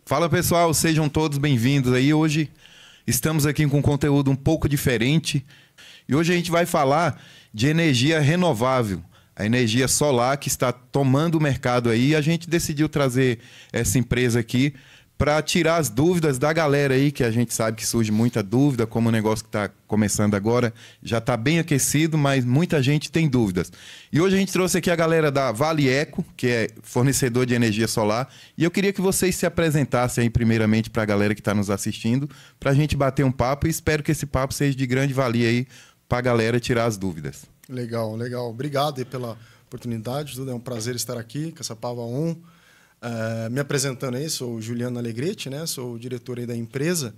Fala pessoal, sejam todos bem-vindos aí. Hoje estamos aqui com um conteúdo um pouco diferente e hoje a gente vai falar de energia renovável, a energia solar que está tomando o mercado aí. A gente decidiu trazer essa empresa aqui para tirar as dúvidas da galera aí, que a gente sabe que surge muita dúvida, como o negócio que está começando agora já está bem aquecido, mas muita gente tem dúvidas. E hoje a gente trouxe aqui a galera da Vale Eco, que é fornecedor de energia solar, e eu queria que vocês se apresentassem aí primeiramente para a galera que está nos assistindo, para a gente bater um papo, e espero que esse papo seja de grande valia aí para a galera tirar as dúvidas. Legal, legal. Obrigado aí pela oportunidade, Duda. É um prazer estar aqui, Caçapava 1. Me apresentando aí, sou o Juliano Alegretti, né? Sou o diretor aí da empresa.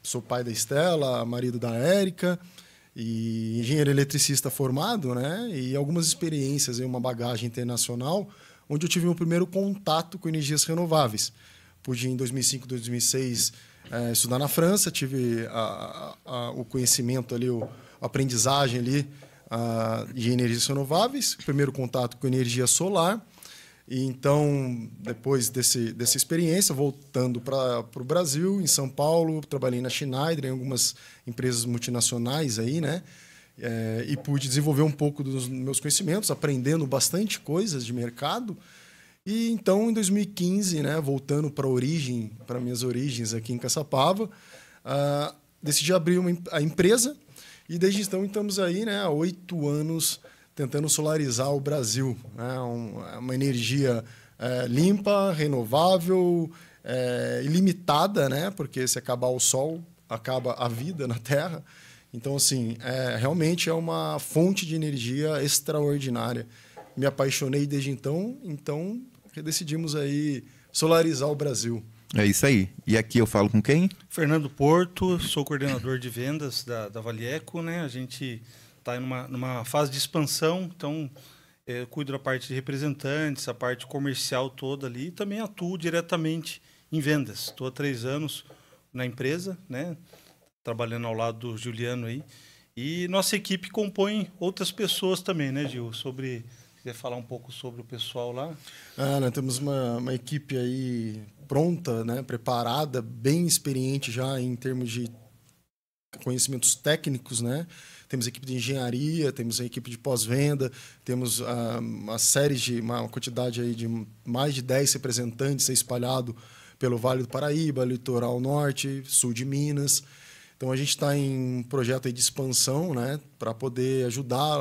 Sou pai da Estela, marido da Érica e engenheiro eletricista formado, né? E algumas experiências, aí, uma bagagem internacional, onde eu tive meu primeiro contato com energias renováveis. Pude, em 2005, 2006, estudar na França, tive o conhecimento ali, a aprendizagem ali de energias renováveis, primeiro contato com energia solar. E então, depois dessa experiência, voltando para o Brasil, em São Paulo, trabalhei na Schneider, em algumas empresas multinacionais aí, né? E pude desenvolver um pouco dos meus conhecimentos, aprendendo bastante coisas de mercado. E então, em 2015, né, voltando para minhas origens aqui em Caçapava, decidi abrir a empresa. E desde então estamos aí, né, há 8 anos tentando solarizar o Brasil, né? Uma energia limpa, renovável, ilimitada, né? Porque se acabar o sol, acaba a vida na Terra. Então, assim, realmente é uma fonte de energia extraordinária. Me apaixonei desde então decidimos aí solarizar o Brasil. É isso aí. E aqui eu falo com quem? Fernando Porto, sou coordenador de vendas da Vale Eco, né? A gente está numa fase de expansão, então eu cuido da parte de representantes, a parte comercial toda ali, e também atuo diretamente em vendas. Estou há 3 anos na empresa, né, trabalhando ao lado do Juliano aí, e nossa equipe compõe outras pessoas também, né, Gil? Quer falar um pouco sobre o pessoal lá? Nós temos uma equipe aí pronta, né, preparada, bem experiente já em termos de conhecimentos técnicos, né? Temos equipe de engenharia, temos a equipe de pós-venda, temos uma quantidade aí de mais de 10 representantes espalhado pelo Vale do Paraíba, Litoral Norte, Sul de Minas. Então, a gente está em um projeto aí de expansão, né, para poder ajudar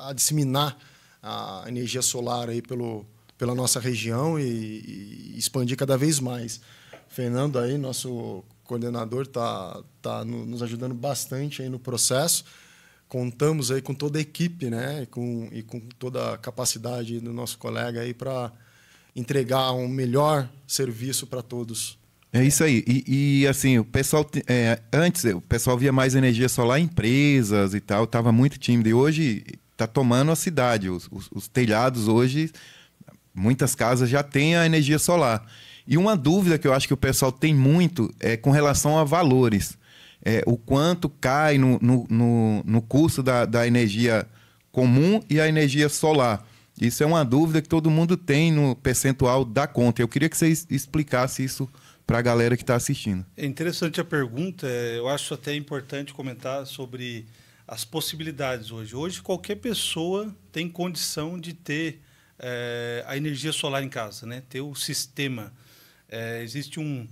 a disseminar a energia solar aí pela nossa região e expandir cada vez mais. Fernando, aí, nosso coordenador, está nos ajudando bastante aí no processo. Contamos aí com toda a equipe, né, e com toda a capacidade do nosso colega aí para entregar um melhor serviço para todos. É isso aí. E assim, o pessoal antes o pessoal via mais energia solar em empresas e tal, estava muito tímido. E hoje está tomando a cidade. Os telhados hoje, muitas casas já têm a energia solar. E uma dúvida que eu acho que o pessoal tem muito é com relação a valores. O quanto cai no custo da energia comum e a energia solar. Isso é uma dúvida que todo mundo tem no percentual da conta. Eu queria que vocês explicassem isso para a galera que está assistindo. É interessante a pergunta. Eu acho até importante comentar sobre as possibilidades hoje. Hoje, qualquer pessoa tem condição de ter a energia solar em casa, né? Ter o sistema. Existe um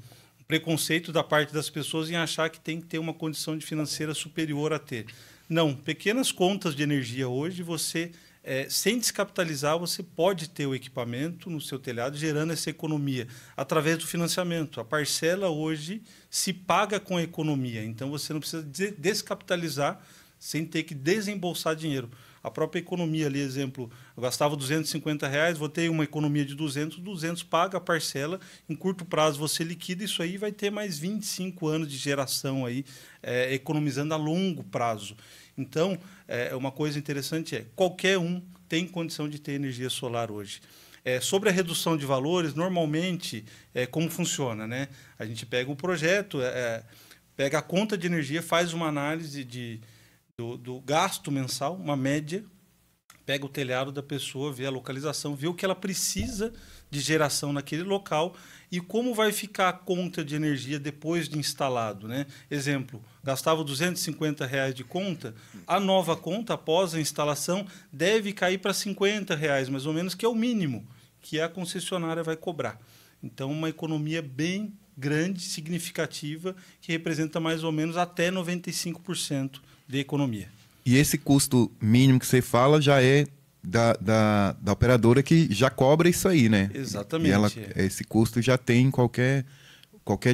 preconceito da parte das pessoas em achar que tem que ter uma condição financeira superior a ter. Não, pequenas contas de energia hoje, você, sem descapitalizar, você pode ter o equipamento no seu telhado, gerando essa economia através do financiamento. A parcela hoje se paga com a economia, então você não precisa descapitalizar sem ter que desembolsar dinheiro. A própria economia ali, exemplo, eu gastava R$250, vou ter uma economia de 200 paga a parcela, em curto prazo você liquida isso aí, vai ter mais 25 anos de geração aí, economizando a longo prazo. Então, uma coisa interessante qualquer um tem condição de ter energia solar hoje. Sobre a redução de valores, normalmente, como funciona, né? A gente pega o projeto, pega a conta de energia, faz uma análise do gasto mensal, uma média, pega o telhado da pessoa, vê a localização, vê o que ela precisa de geração naquele local e como vai ficar a conta de energia depois de instalado, né? Exemplo, gastava R$250 de conta, a nova conta, após a instalação, deve cair para R$50, mais ou menos, que é o mínimo que a concessionária vai cobrar. Então, uma economia bem grande, significativa, que representa mais ou menos até 95% de economia. E esse custo mínimo que você fala já é da operadora que já cobra isso aí, né? Exatamente. E esse custo já tem qualquer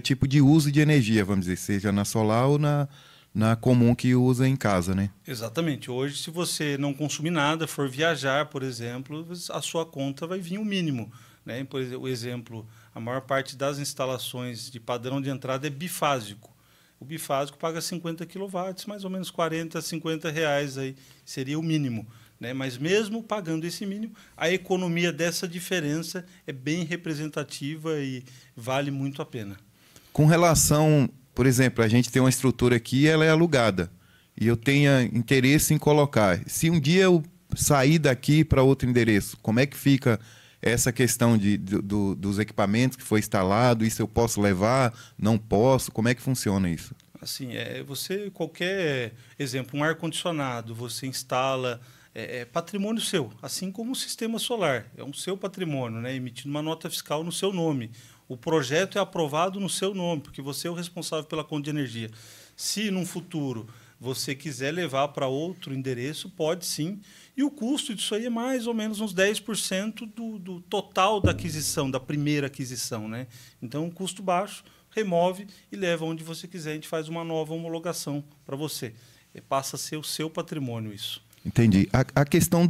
tipo de uso de energia, vamos dizer, seja na solar ou na comum que usa em casa, né? Exatamente. Hoje, se você não consumir nada, for viajar, por exemplo, a sua conta vai vir o mínimo, né? Por exemplo, a maior parte das instalações de padrão de entrada é bifásico. O bifásico paga 50 kW, mais ou menos R$40, R$50 aí seria o mínimo, né? Mas mesmo pagando esse mínimo, a economia dessa diferença é bem representativa e vale muito a pena. Com relação, por exemplo, a gente tem uma estrutura aqui, ela é alugada, e eu tenho interesse em colocar. Se um dia eu sair daqui para outro endereço, como é que fica essa questão dos equipamentos que foi instalado? Isso eu posso levar? Não posso? Como é que funciona isso? Assim, você, qualquer exemplo, um ar-condicionado, você instala, é patrimônio seu, assim como o sistema solar, é um seu patrimônio, né, emitindo uma nota fiscal no seu nome. O projeto é aprovado no seu nome, porque você é o responsável pela conta de energia. Se, num futuro, você quiser levar para outro endereço, pode sim. E o custo disso aí é mais ou menos uns 10% do total da aquisição, da primeira aquisição, né? Então, um custo baixo, remove e leva onde você quiser. A gente faz uma nova homologação para você. E passa a ser o seu patrimônio isso. Entendi. A questão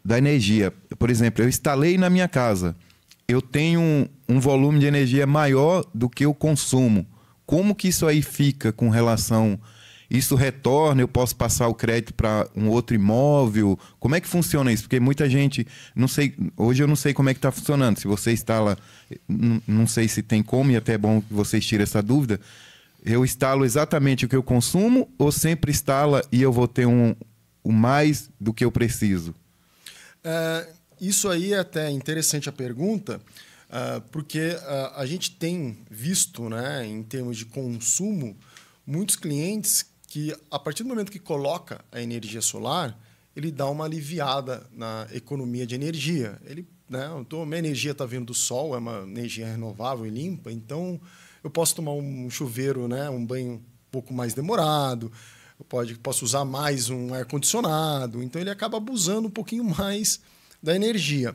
da energia, por exemplo, eu instalei na minha casa, eu tenho um volume de energia maior do que o consumo. Como que isso aí fica com relação... Isso retorna, eu posso passar o crédito para um outro imóvel? Como é que funciona isso? Porque muita gente, não sei, hoje eu não sei como é que está funcionando. Se você instala, não sei se tem como, e até é bom que vocês tirem essa dúvida. Eu instalo exatamente o que eu consumo ou sempre instala e eu vou ter o mais do que eu preciso? Isso aí é até interessante a pergunta, porque a gente tem visto, né, em termos de consumo, muitos clientes que, a partir do momento que coloca a energia solar, ele dá uma aliviada na economia de energia. Então, minha energia está vindo do sol, é uma energia renovável e limpa, então eu posso tomar um chuveiro, né, um banho um pouco mais demorado, posso usar mais um ar-condicionado, então ele acaba abusando um pouquinho mais da energia.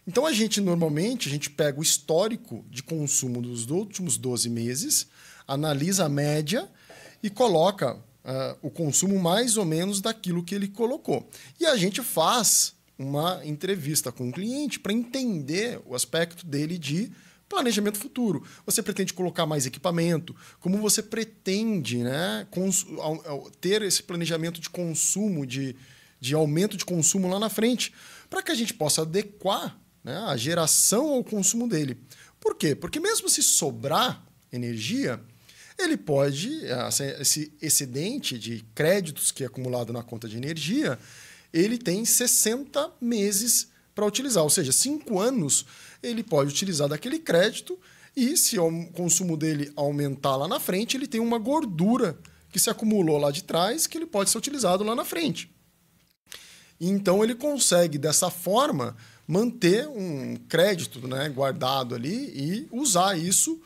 Então, normalmente, a gente pega o histórico de consumo dos últimos 12 meses, analisa a média e coloca o consumo mais ou menos daquilo que ele colocou. E a gente faz uma entrevista com o cliente para entender o aspecto dele de planejamento futuro. Você pretende colocar mais equipamento? Como você pretende, né, ter esse planejamento de consumo, de aumento de consumo lá na frente, para que a gente possa adequar, né, a geração ao consumo dele. Por quê? Porque mesmo se sobrar energia, ele pode, esse excedente de créditos que é acumulado na conta de energia, ele tem 60 meses para utilizar, ou seja, 5 anos ele pode utilizar daquele crédito e, se o consumo dele aumentar lá na frente, ele tem uma gordura que se acumulou lá de trás que ele pode ser utilizado lá na frente. Então, ele consegue, dessa forma, manter um crédito, né, guardado ali e usar isso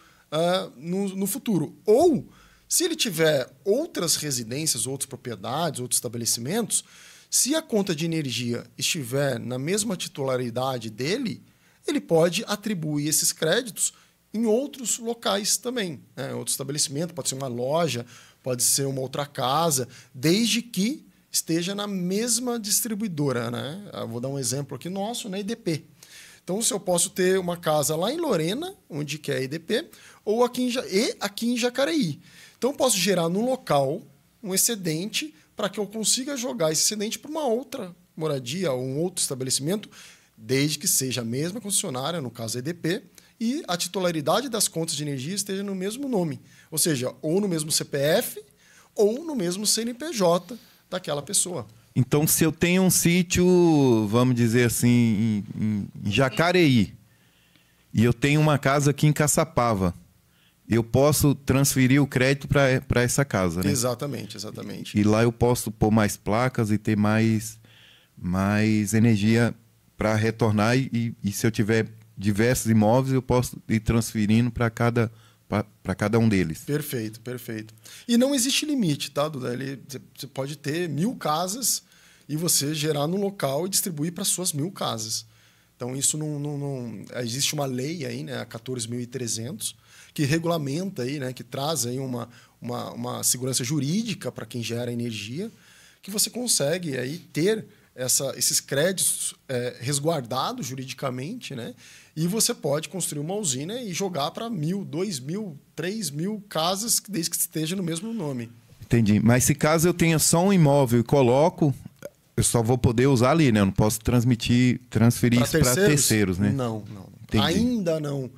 no futuro. Ou, se ele tiver outras residências, outras propriedades, outros estabelecimentos, se a conta de energia estiver na mesma titularidade dele, ele pode atribuir esses créditos em outros locais também, né? Outro estabelecimento, pode ser uma loja, pode ser uma outra casa, desde que esteja na mesma distribuidora, né? Eu vou dar um exemplo aqui nosso, na EDP. Então, se eu posso ter uma casa lá em Lorena, onde que é a EDP, ou aqui em Jacareí. Então, eu posso gerar no local um excedente para que eu consiga jogar esse excedente para uma outra moradia ou um outro estabelecimento, desde que seja a mesma concessionária, no caso a EDP, e a titularidade das contas de energia esteja no mesmo nome. Ou seja, ou no mesmo CPF ou no mesmo CNPJ daquela pessoa. Então, se eu tenho um sítio, vamos dizer assim, em Jacareí, e eu tenho uma casa aqui em Caçapava, eu posso transferir o crédito para essa casa, né? Exatamente, exatamente. E lá eu posso pôr mais placas e ter mais energia para retornar. E se eu tiver diversos imóveis, eu posso ir transferindo para cada um deles. Perfeito, perfeito. E não existe limite, tá, Duda? Você pode ter 1000 casas e você gerar no local e distribuir para suas 1000 casas. Então, isso não... Existe uma lei aí, né, a 14.300, que regulamenta, aí, né, que traz aí uma segurança jurídica para quem gera energia, que você consegue aí ter esses créditos resguardados juridicamente, né? E você pode construir uma usina e jogar para 1.000, 2.000, 3.000 casas, desde que esteja no mesmo nome. Entendi. Mas se caso eu tenha só um imóvel e coloco, eu só vou poder usar ali, né? Eu não posso transferir isso para terceiros, né? Não. Entendi. Ainda não.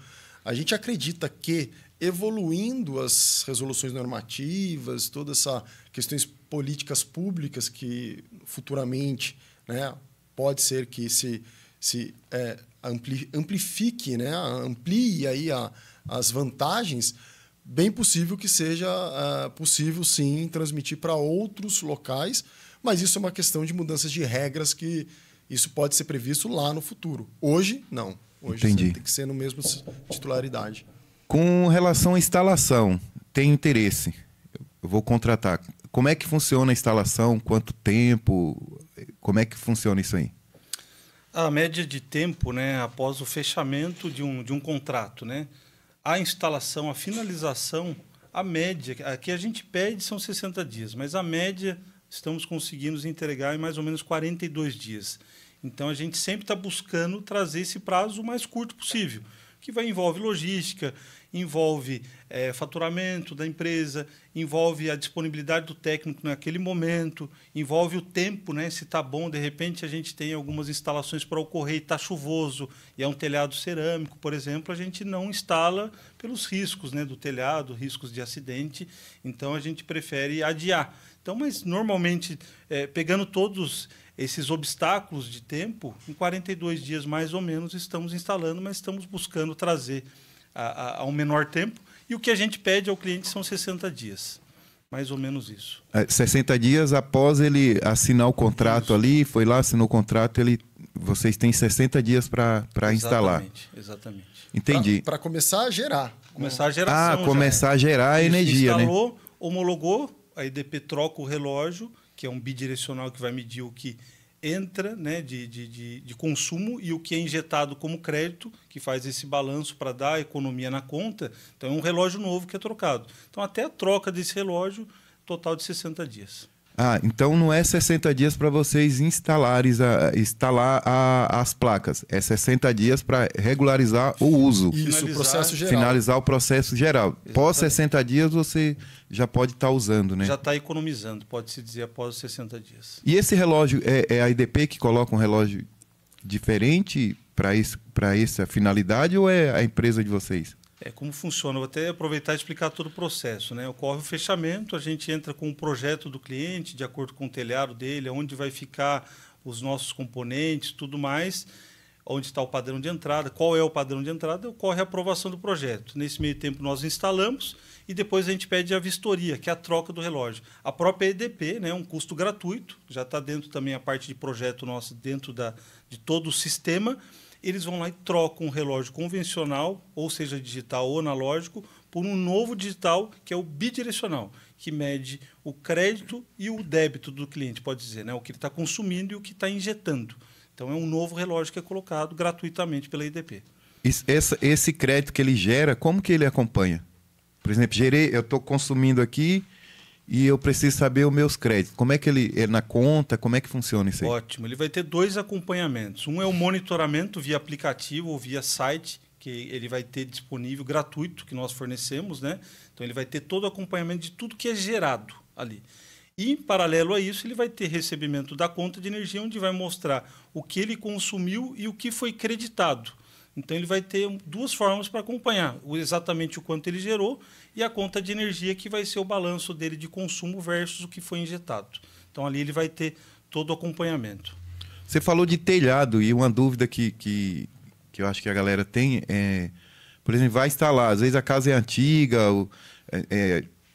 A gente acredita que, evoluindo as resoluções normativas, todas essas questões políticas públicas que futuramente, né, pode ser que se amplifique, né, amplie aí as vantagens, bem possível que seja possível, sim, transmitir para outros locais, mas isso é uma questão de mudanças de regras que isso pode ser previsto lá no futuro. Hoje, não. Hoje Entendi. tem que ser no mesmo titularidade. Com relação à instalação, tem interesse? Eu vou contratar. Como é que funciona a instalação? Quanto tempo? Como é que funciona isso aí? A média de tempo, né, após o fechamento de um contrato, né, a instalação, a finalização, a média, aqui a gente pede são 60 dias, mas a média estamos conseguindo entregar em mais ou menos 42 dias. Então, a gente sempre está buscando trazer esse prazo o mais curto possível, que envolve logística, envolve faturamento da empresa, envolve a disponibilidade do técnico naquele momento, envolve o tempo, né? Se está bom, de repente a gente tem algumas instalações para ocorrer e está chuvoso e é um telhado cerâmico, por exemplo, a gente não instala pelos riscos, né, do telhado, riscos de acidente, então a gente prefere adiar. Então, mas normalmente, pegando todos esses obstáculos de tempo, em 42 dias mais ou menos estamos instalando, mas estamos buscando trazer a um menor tempo. E o que a gente pede ao cliente são 60 dias. Mais ou menos isso. 60 dias após ele assinar o contrato isso. Ali, foi lá, assinou o contrato, vocês têm 60 dias para instalar. Exatamente. Entendi. Para começar a gerar. Começar a geração. Começar a gerar a energia, instalou, né? Homologou, a EDP troca o relógio, que é um bidirecional que vai medir o que entra, né, de consumo e o que é injetado como crédito, que faz esse balanço para dar economia na conta. Então, é um relógio novo que é trocado. Então, até a troca desse relógio, total de 60 dias. Então não é 60 dias para vocês instalar as placas. É 60 dias para regularizar o uso. Isso, o processo geral. Finalizar o processo geral. Exatamente. Pós 60 dias você já pode estar usando, né? Já está economizando, pode-se dizer, após os 60 dias. E esse relógio, é a IDP que coloca um relógio diferente para essa finalidade ou é a empresa de vocês? Como funciona? Eu vou até aproveitar e explicar todo o processo, né? Ocorre o fechamento, a gente entra com o projeto do cliente, de acordo com o telhado dele, onde vai ficar os nossos componentes, tudo mais, onde está o padrão de entrada, qual é o padrão de entrada, ocorre a aprovação do projeto. Nesse meio tempo, nós instalamos e depois a gente pede a vistoria, que é a troca do relógio. A própria EDP, né, um custo gratuito, já está dentro também a parte de projeto nosso, dentro de todo o sistema. Eles vão lá e trocam um relógio convencional, ou seja, digital ou analógico, por um novo digital, que é o bidirecional, que mede o crédito e o débito do cliente, pode dizer, né? O que ele está consumindo e o que está injetando. Então, é um novo relógio que é colocado gratuitamente pela EDP. Esse crédito que ele gera, como que ele acompanha? Por exemplo, eu estou consumindo aqui e eu preciso saber os meus créditos. Como é que ele é na conta? Como é que funciona isso aí? Ótimo. Ele vai ter 2 acompanhamentos. Um é o monitoramento via aplicativo ou via site, que ele vai ter disponível gratuito, que nós fornecemos, né? Então, ele vai ter todo o acompanhamento de tudo que é gerado ali. E, em paralelo a isso, ele vai ter recebimento da conta de energia, onde vai mostrar o que ele consumiu e o que foi creditado. Então, ele vai ter 2 formas para acompanhar, exatamente o quanto ele gerou e a conta de energia, que vai ser o balanço dele de consumo versus o que foi injetado. Então, ali ele vai ter todo o acompanhamento. Você falou de telhado e uma dúvida que eu acho que a galera tem é, por exemplo, vai instalar, às vezes a casa é antiga,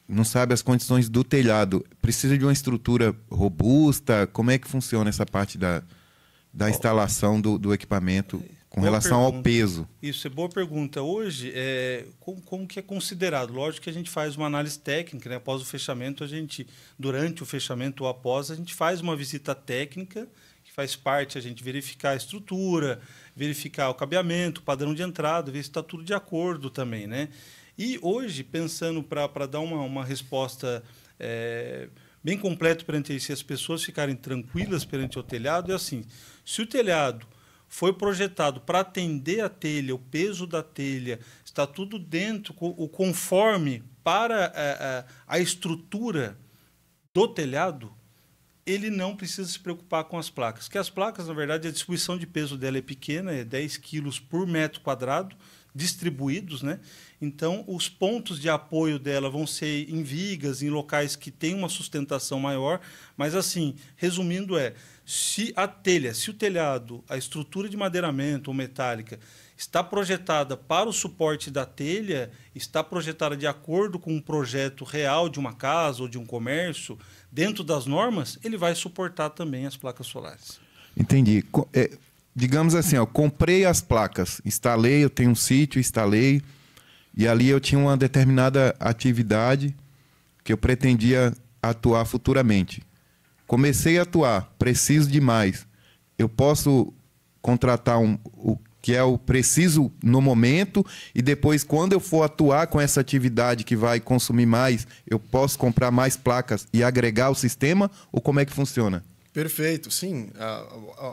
não sabe as condições do telhado, precisa de uma estrutura robusta, como é que funciona essa parte da instalação do equipamento com Boa relação ao pergunta. peso? Isso, é boa pergunta. Hoje, como que é considerado? Lógico que a gente faz uma análise técnica, né? Após o fechamento, durante o fechamento ou após, a gente faz uma visita técnica, que faz parte a gente verificar a estrutura, verificar o cabeamento, o padrão de entrada, ver se está tudo de acordo também, né? E hoje, pensando para dar uma resposta bem completa perante isso, se as pessoas ficarem tranquilas perante o telhado, é assim, se o telhado foi projetado para atender a telha, o peso da telha, está tudo dentro, o conforme para a estrutura do telhado, ele não precisa se preocupar com as placas. Porque as placas, na verdade, a distribuição de peso dela é pequena, é 10 quilos por metro quadrado, distribuídos, né? Então, os pontos de apoio dela vão ser em vigas, em locais que têm uma sustentação maior, mas, assim, resumindo, se o telhado, a estrutura de madeiramento ou metálica está projetada para o suporte da telha, está projetada de acordo com um projeto real de uma casa ou de um comércio, dentro das normas, ele vai suportar também as placas solares. Entendi. Digamos assim, comprei as placas, instalei, eu tenho um sítio, instalei, e ali eu tinha uma determinada atividade que eu pretendia atuar futuramente. Comecei a atuar, preciso de mais. Eu posso contratar o que é o preciso no momento e depois, quando eu for atuar com essa atividade que vai consumir mais, eu posso comprar mais placas e agregar ao sistema? Ou como é que funciona? Perfeito, sim.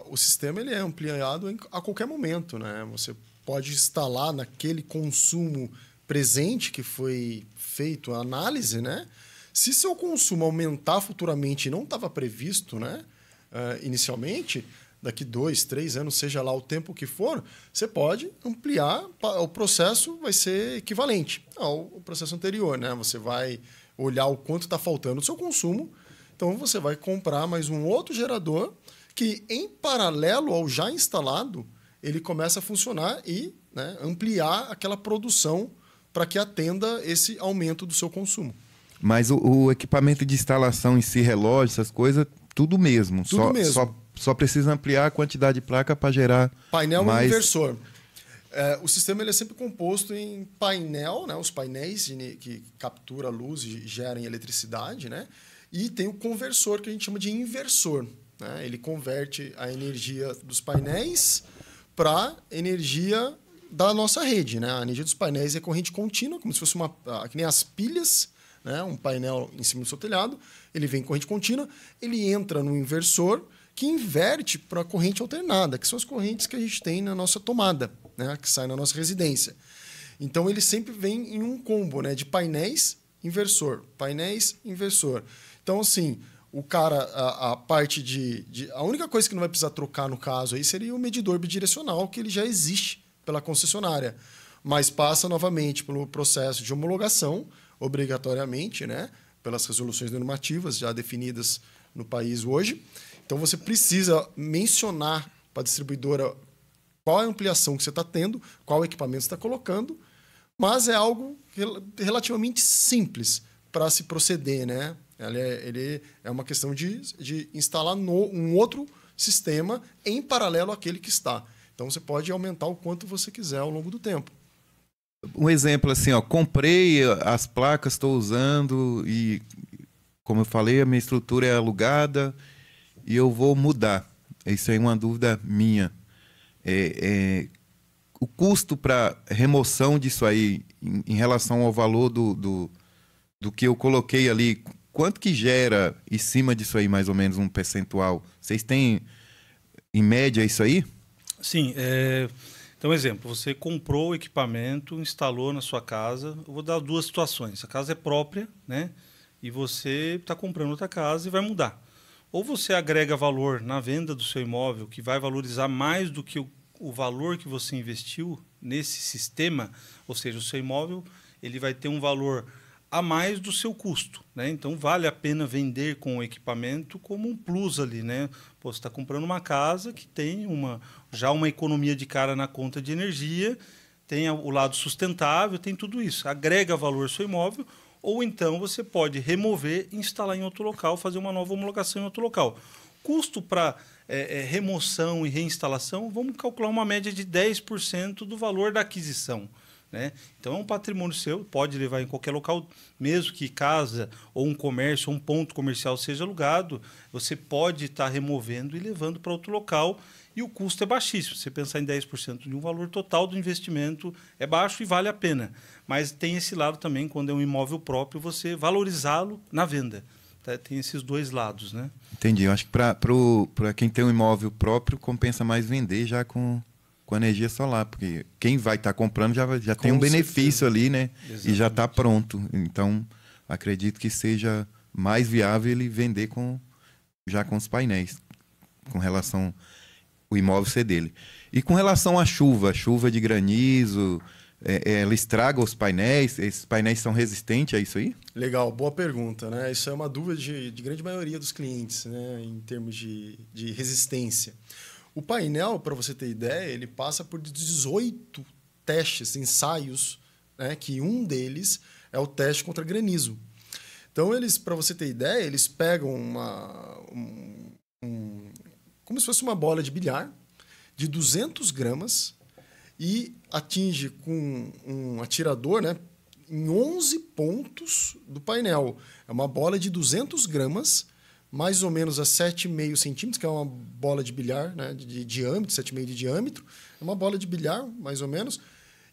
O sistema ele é ampliado a qualquer momento, né? Você pode instalar naquele consumo presente que foi feito a análise, né? Se seu consumo aumentar futuramente e não estava previsto, né, inicialmente, daqui 2, 3 anos, seja lá o tempo que for, você pode ampliar, o processo vai ser equivalente ao processo anterior, né? Você vai olhar o quanto está faltando o seu consumo, então você vai comprar mais um outro gerador que, em paralelo ao já instalado, ele começa a funcionar e, né, ampliar aquela produção para que atenda esse aumento do seu consumo. Mas o equipamento de instalação em si, relógio, essas coisas, tudo mesmo. Tudo mesmo. Só precisa ampliar a quantidade de placa para gerar painel mais... e inversor. O sistema ele é sempre composto em painel, né, os painéis que capturam a luz e gerem eletricidade, né, e tem o conversor, que a gente chama de inversor. Né, ele converte a energia dos painéis para energia da nossa rede. Né? A energia dos painéis é corrente contínua, como se fosse que nem as pilhas, né? Um painel em cima do seu telhado, ele vem em corrente contínua, ele entra no inversor, que inverte para a corrente alternada, que são as correntes que a gente tem na nossa tomada, né? Que sai na nossa residência. Então, ele sempre vem em um combo, né? De painéis, inversor. Painéis, inversor. Então, assim, o cara, a parte a única coisa que não vai precisar trocar, no caso, aí seria o medidor bidirecional, que ele já existe pela concessionária, mas passa novamente pelo processo de homologação, obrigatoriamente, né, pelas resoluções normativas já definidas no país hoje. Então, você precisa mencionar para a distribuidora qual é a ampliação que você está tendo, qual equipamento você está colocando, mas é algo relativamente simples para se proceder. Né? Ele é uma questão de instalar um outro sistema em paralelo àquele que está. Então, você pode aumentar o quanto você quiser ao longo do tempo. Um exemplo assim, comprei as placas, estou usando e, como eu falei, a minha estrutura é alugada e eu vou mudar. Isso aí é uma dúvida minha. O custo para remoção disso aí, em relação ao valor do que eu coloquei ali, quanto que gera em cima disso aí, mais ou menos, um percentual? Vocês têm, em média, isso aí? Sim, então, exemplo, você comprou o equipamento, instalou na sua casa. Eu vou dar duas situações. A casa é própria, né? E você está comprando outra casa e vai mudar. Ou você agrega valor na venda do seu imóvel, que vai valorizar mais do que o valor que você investiu nesse sistema, ou seja, o seu imóvel ele vai ter um valor a mais do seu custo, né? Então, vale a pena vender com o equipamento como um plus ali, né? Pô, você está comprando uma casa que tem já uma economia de cara na conta de energia, tem o lado sustentável, tem tudo isso. Agrega valor ao seu imóvel, ou então você pode remover, instalar em outro local, fazer uma nova homologação em outro local. Custo para remoção e reinstalação, vamos calcular uma média de 10% do valor da aquisição, né? Então, é um patrimônio seu, pode levar em qualquer local, mesmo que casa ou um comércio, ou um ponto comercial seja alugado, você pode estar removendo e levando para outro local, e o custo é baixíssimo. Se você pensar em 10% de um valor total do investimento, é baixo e vale a pena. Mas tem esse lado também, quando é um imóvel próprio, você valorizá-lo na venda. Tem esses dois lados, né? Entendi. Eu acho que para quem tem um imóvel próprio, compensa mais vender já com energia solar, porque quem vai estar comprando já tem um benefício ali, né? Exatamente. E já está pronto. Então, acredito que seja mais viável ele vender já com os painéis, com relação ao imóvel ser dele. E com relação à chuva de granizo, ela estraga os painéis? Esses painéis são resistentes a isso aí? Legal, boa pergunta, né? Isso é uma dúvida de grande maioria dos clientes, né? Em termos de resistência. O painel, para você ter ideia, ele passa por 18 testes, ensaios, né? Que um deles é o teste contra granizo. Então, para você ter ideia, eles pegam como se fosse uma bola de bilhar de 200 gramas e atinge com um atirador, né, em 11 pontos do painel. É uma bola de 200 gramas, mais ou menos a 7,5 centímetros, que é uma bola de bilhar, né, de diâmetro, 7,5 de diâmetro. É uma bola de bilhar, mais ou menos,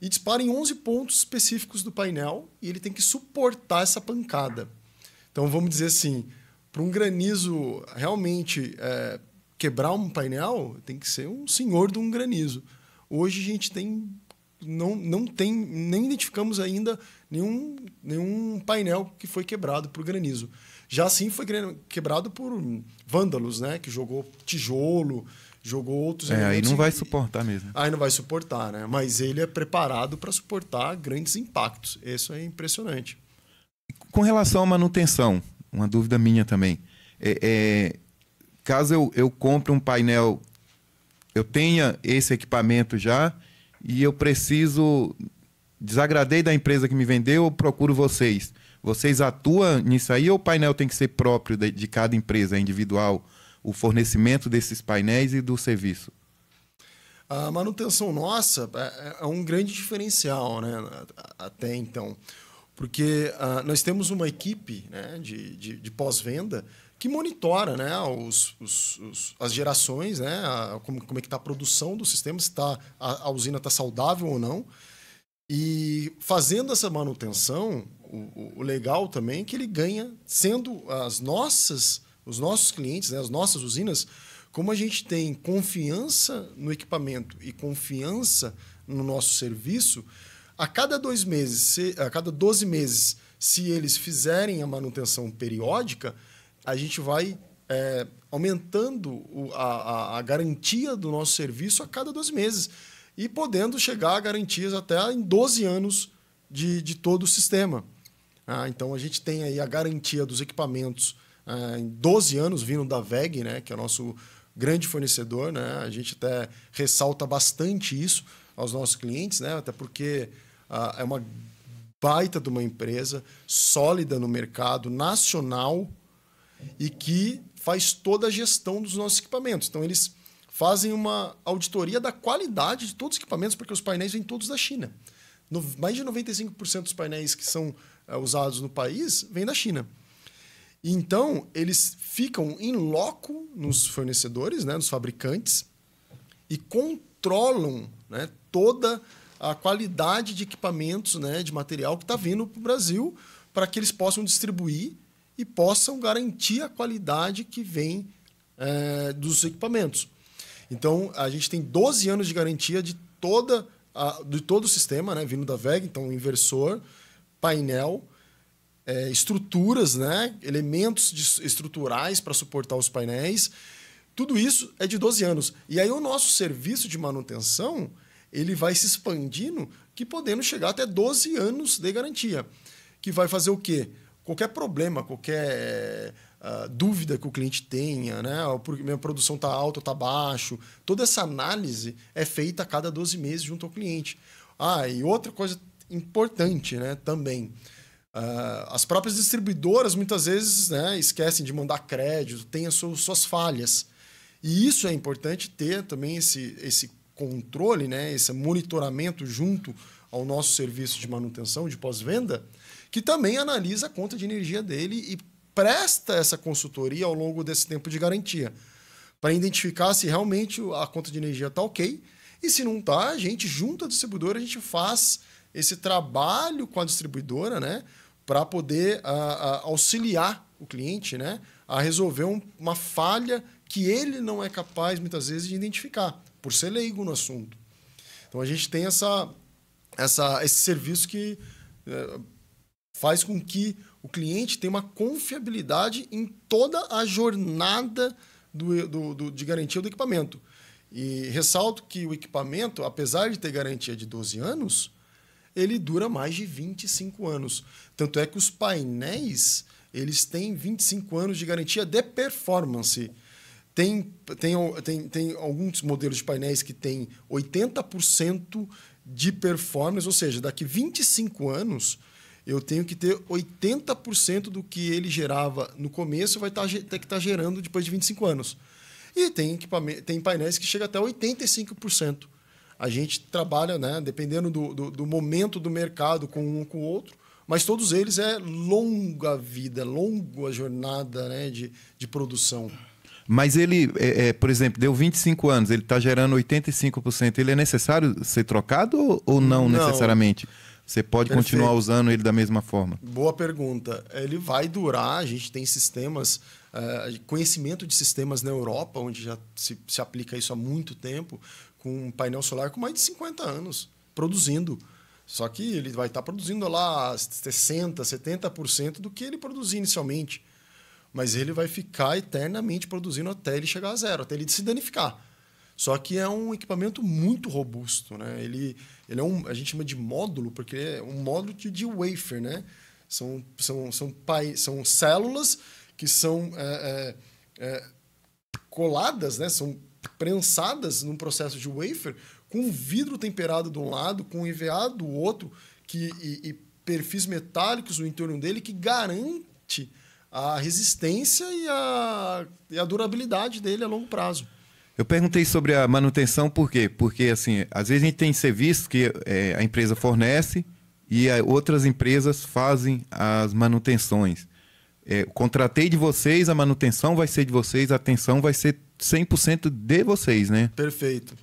e dispara em 11 pontos específicos do painel e ele tem que suportar essa pancada. Então, vamos dizer assim, para um granizo realmente quebrar um painel, tem que ser um senhor de um granizo. Hoje a gente nem identificamos ainda nenhum painel que foi quebrado por granizo. Já sim foi quebrado por vândalos, né? Que jogou tijolo, jogou outros elementos. Aí não vai suportar mesmo. Aí não vai suportar, né? Mas ele é preparado para suportar grandes impactos. Isso é impressionante. Com relação à manutenção, uma dúvida minha também. Caso eu compre um painel, eu tenha esse equipamento já e eu preciso... Desagradei da empresa que me vendeu ou procuro vocês? Vocês atuam nisso aí ou o painel tem que ser próprio de cada empresa, individual, o fornecimento desses painéis e do serviço? A manutenção nossa é um grande diferencial, né? Até então. Porque nós temos uma equipe, né, de pós-venda que monitora, né, as gerações, né, como é que está a produção do sistema, se a usina está saudável ou não. E fazendo essa manutenção, o legal também é que ele ganha, sendo os nossos clientes, né, as nossas usinas, como a gente tem confiança no equipamento e confiança no nosso serviço, a cada 12 meses, se eles fizerem a manutenção periódica, a gente vai aumentando a garantia do nosso serviço a cada 12 meses. E podendo chegar a garantias até em 12 anos de todo o sistema. Então, a gente tem aí a garantia dos equipamentos em 12 anos, vindo da WEG, né, que é o nosso grande fornecedor. Né? A gente até ressalta bastante isso aos nossos clientes, né? Até porque é uma baita de uma empresa sólida no mercado nacional e que faz toda a gestão dos nossos equipamentos. Então, eles fazem uma auditoria da qualidade de todos os equipamentos, porque os painéis vêm todos da China. Mais de 95% dos painéis que são usados no país vêm da China. Então, eles ficam em loco nos fornecedores, né, nos fabricantes, e controlam, né, toda a qualidade de equipamentos, né, de material que está vindo para o Brasil, para que eles possam distribuir e possam garantir a qualidade que vem dos equipamentos. Então, a gente tem 12 anos de garantia de todo o sistema, né, vindo da WEG, então inversor, painel, estruturas, né, elementos estruturais para suportar os painéis. Tudo isso é de 12 anos. E aí o nosso serviço de manutenção ele vai se expandindo, que podendo chegar até 12 anos de garantia. que vai fazer o quê? Qualquer problema, qualquer dúvida que o cliente tenha, né? Porque minha produção está alta ou está baixo, toda essa análise é feita a cada 12 meses junto ao cliente. E outra coisa importante, né, também, as próprias distribuidoras muitas vezes, né, esquecem de mandar crédito, têm as suas falhas. E isso é importante ter também esse controle, né, esse monitoramento junto ao nosso serviço de manutenção, de pós-venda, que também analisa a conta de energia dele e presta essa consultoria ao longo desse tempo de garantia, para identificar se realmente a conta de energia está ok. E se não está, a gente, junto à distribuidora, a gente faz esse trabalho com a distribuidora, né, para poder auxiliar o cliente, né, a resolver uma falha que ele não é capaz, muitas vezes, de identificar, por ser leigo no assunto. Então, a gente tem esse serviço que faz com que o cliente tenha uma confiabilidade em toda a jornada de garantia do equipamento. E ressalto que o equipamento, apesar de ter garantia de 12 anos, ele dura mais de 25 anos. Tanto é que os painéis, eles têm 25 anos de garantia de performance. Tem alguns modelos de painéis que têm 80% de performance, ou seja, daqui 25 anos, eu tenho que ter 80% do que ele gerava no começo vai ter que estar gerando depois de 25 anos. E tem painéis que chegam até 85%. A gente trabalha, né, dependendo do momento do mercado com um com o outro, mas todos eles é longa vida, longa jornada, né, de produção. Mas ele, por exemplo, deu 25 anos, ele está gerando 85%. Ele é necessário ser trocado ou não necessariamente? Você pode continuar usando ele da mesma forma? Boa pergunta. Ele vai durar, a gente tem sistemas, conhecimento de sistemas na Europa, onde já se aplica isso há muito tempo, com um painel solar com mais de 50 anos, produzindo. Só que ele vai estar produzindo lá 60%, 70% do que ele produzia inicialmente. Mas ele vai ficar eternamente produzindo até ele chegar a zero, até ele se danificar. Só que é um equipamento muito robusto, né? Ele a gente chama de módulo, porque é um módulo de wafer, né? São células que são coladas, né? São prensadas num processo de wafer, com vidro temperado de um lado, com EVA do outro, e perfis metálicos no entorno dele que garante a resistência e a durabilidade dele a longo prazo. Eu perguntei sobre a manutenção por quê? Porque, assim, às vezes a gente tem serviços que a empresa fornece e outras empresas fazem as manutenções. Contratei de vocês, a manutenção vai ser de vocês, a atenção vai ser 100% de vocês, né? Perfeito.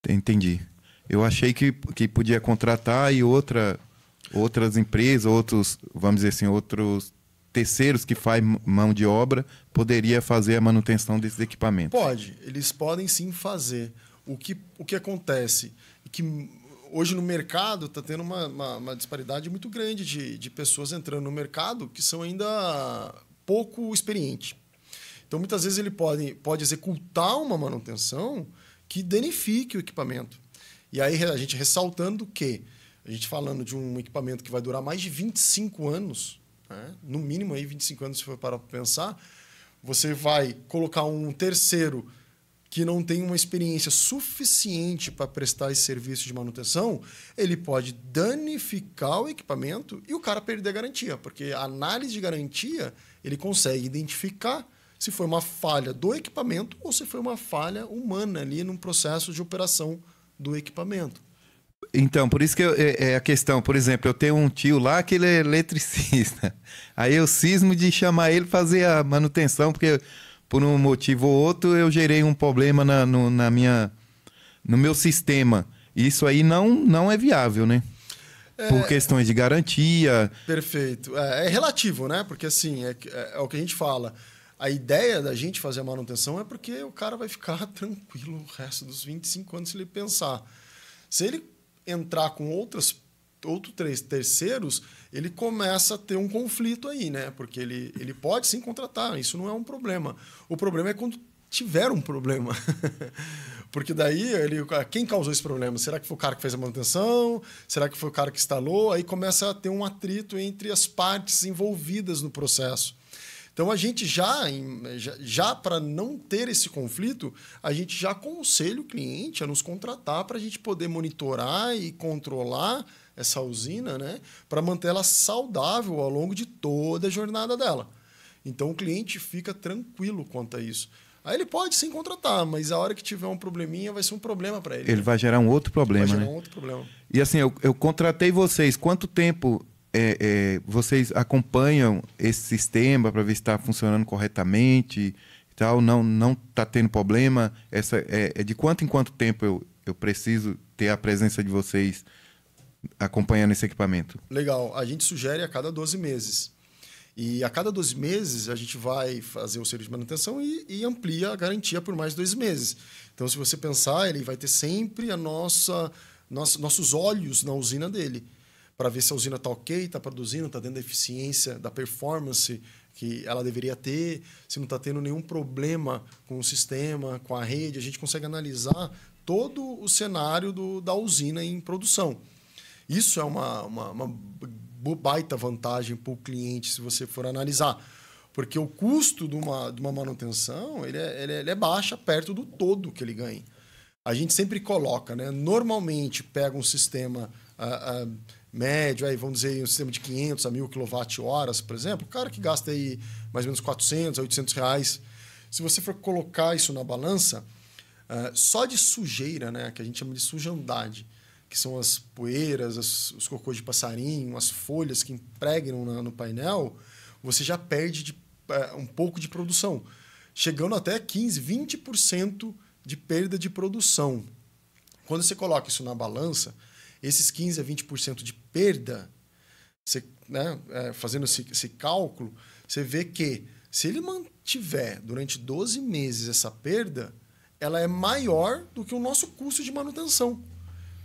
Entendi. Eu achei que podia contratar e outras empresas, outros, vamos dizer assim, outros terceiros que fazem mão de obra, poderia fazer a manutenção desses equipamentos. Pode, eles podem sim fazer. O que acontece é que hoje no mercado está tendo uma disparidade muito grande de pessoas entrando no mercado que são ainda pouco experientes. Então, muitas vezes ele pode executar uma manutenção que danifique o equipamento. E aí a gente ressaltando que a gente falando de um equipamento que vai durar mais de 25 anos, né? No mínimo aí 25 anos, se for parar para pensar, você vai colocar um terceiro que não tem uma experiência suficiente para prestar esse serviço de manutenção, ele pode danificar o equipamento e o cara perder a garantia, porque a análise de garantia ele consegue identificar se foi uma falha do equipamento ou se foi uma falha humana ali no processo de operação do equipamento. Então, por isso que a questão, por exemplo, eu tenho um tio lá que ele é eletricista. Aí eu cismo de chamar ele para fazer a manutenção, porque por um motivo ou outro eu gerei um problema no meu sistema. Isso aí não é viável, né? Por questões de garantia. Perfeito. É relativo, né? Porque assim, é o que a gente fala. A ideia da gente fazer a manutenção é porque o cara vai ficar tranquilo o resto dos 25 anos se ele pensar. Se ele entrar com outros terceiros, ele começa a ter um conflito aí, né? Porque ele pode sim contratar, isso não é um problema. O problema é quando tiver um problema. Porque daí, quem causou esse problema? Será que foi o cara que fez a manutenção? Será que foi o cara que instalou? Aí começa a ter um atrito entre as partes envolvidas no processo. Então, a gente já para não ter esse conflito, a gente já aconselha o cliente a nos contratar para a gente poder monitorar e controlar essa usina, né, para manter ela saudável ao longo de toda a jornada dela. Então, o cliente fica tranquilo quanto a isso. Aí ele pode sim contratar, mas a hora que tiver um probleminha, vai ser um problema para ele. Ele vai gerar um outro problema, vai gerar né? um outro problema. E assim, eu contratei vocês. Quanto tempo vocês acompanham esse sistema para ver se está funcionando corretamente e tal? Não está tendo problema? De quanto em quanto tempo eu preciso ter a presença de vocês acompanhando esse equipamento? Legal. A gente sugere a cada 12 meses. E a cada 12 meses a gente vai fazer o serviço de manutenção e amplia a garantia por mais 2 meses. Então, se você pensar, ele vai ter sempre nossos olhos na usina dele, para ver se a usina está ok, está produzindo, está dentro da eficiência, da performance que ela deveria ter, se não está tendo nenhum problema com o sistema, com a rede. A gente consegue analisar todo o cenário da usina em produção. Isso é uma baita vantagem para o cliente, se você for analisar. Porque o custo de uma manutenção ele é baixo perto do todo que ele ganha. A gente sempre coloca, né? Normalmente pega um sistema médio, aí, vamos dizer, um sistema de 500 a 1.000 kWh, por exemplo, o cara que gasta aí mais ou menos 400 a 800 reais. Se você for colocar isso na balança, só de sujeira, né? Que a gente chama de sujandade, que são as poeiras, os cocôs de passarinho, as folhas que impregnam no painel, você já perde um pouco de produção, chegando até 15%, 20% de perda de produção. Quando você coloca isso na balança, esses 15% a 20% de perda, você, né, fazendo esse cálculo, você vê que se ele mantiver durante 12 meses essa perda, ela é maior do que o nosso custo de manutenção.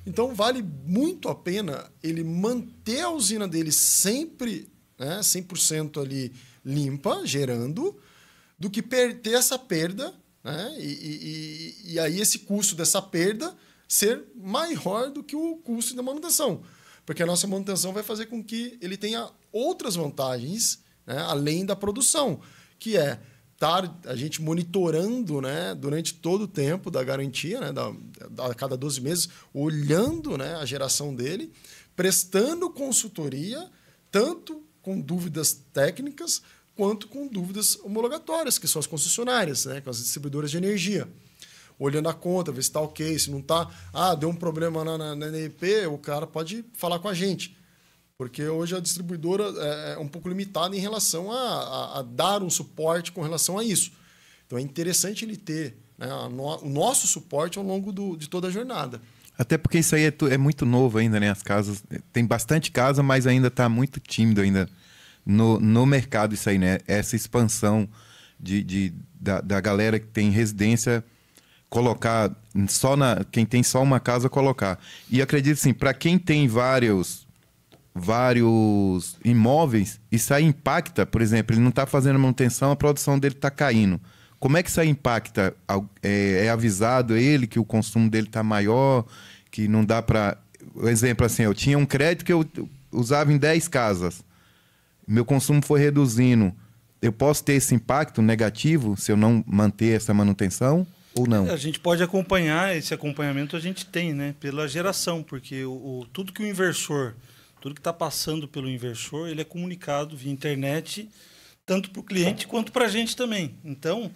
Então, vale muito a pena ele manter a usina dele sempre, né, 100% ali limpa, gerando, do que ter essa perda, né, e aí esse custo dessa perda ser maior do que o custo da manutenção. Porque a nossa manutenção vai fazer com que ele tenha outras vantagens, né, além da produção, que é a gente monitorando, né, durante todo o tempo da garantia, né, a cada 12 meses, olhando, né, a geração dele, prestando consultoria, tanto com dúvidas técnicas, quanto com dúvidas homologatórias, que são as concessionárias, né, com as distribuidoras de energia. Olhando a conta, ver se está ok, se não está. Deu um problema na NEP, o cara pode falar com a gente. Porque hoje a distribuidora é um pouco limitada em relação a dar um suporte com relação a isso. Então, é interessante ele ter, né, o nosso suporte ao longo de toda a jornada. Até porque isso aí é muito novo ainda, né? As casas... Tem bastante casa, mas ainda está muito tímido ainda no mercado isso aí, né? Essa expansão da galera que tem residência colocar quem tem só uma casa colocar. E acredito assim, para quem tem vários imóveis, isso aí impacta, por exemplo, ele não está fazendo manutenção, a produção dele está caindo. Como é que isso aí impacta? É avisado ele que o consumo dele está maior, que não dá para... Por exemplo, assim, eu tinha um crédito que eu usava em 10 casas. Meu consumo foi reduzindo. Eu posso ter esse impacto negativo se eu não manter essa manutenção ou não? A gente pode acompanhar, esse acompanhamento a gente tem, né? Pela geração, porque tudo que o inversor... Tudo que está passando pelo inversor, ele é comunicado via internet, tanto para o cliente quanto para a gente também. Então,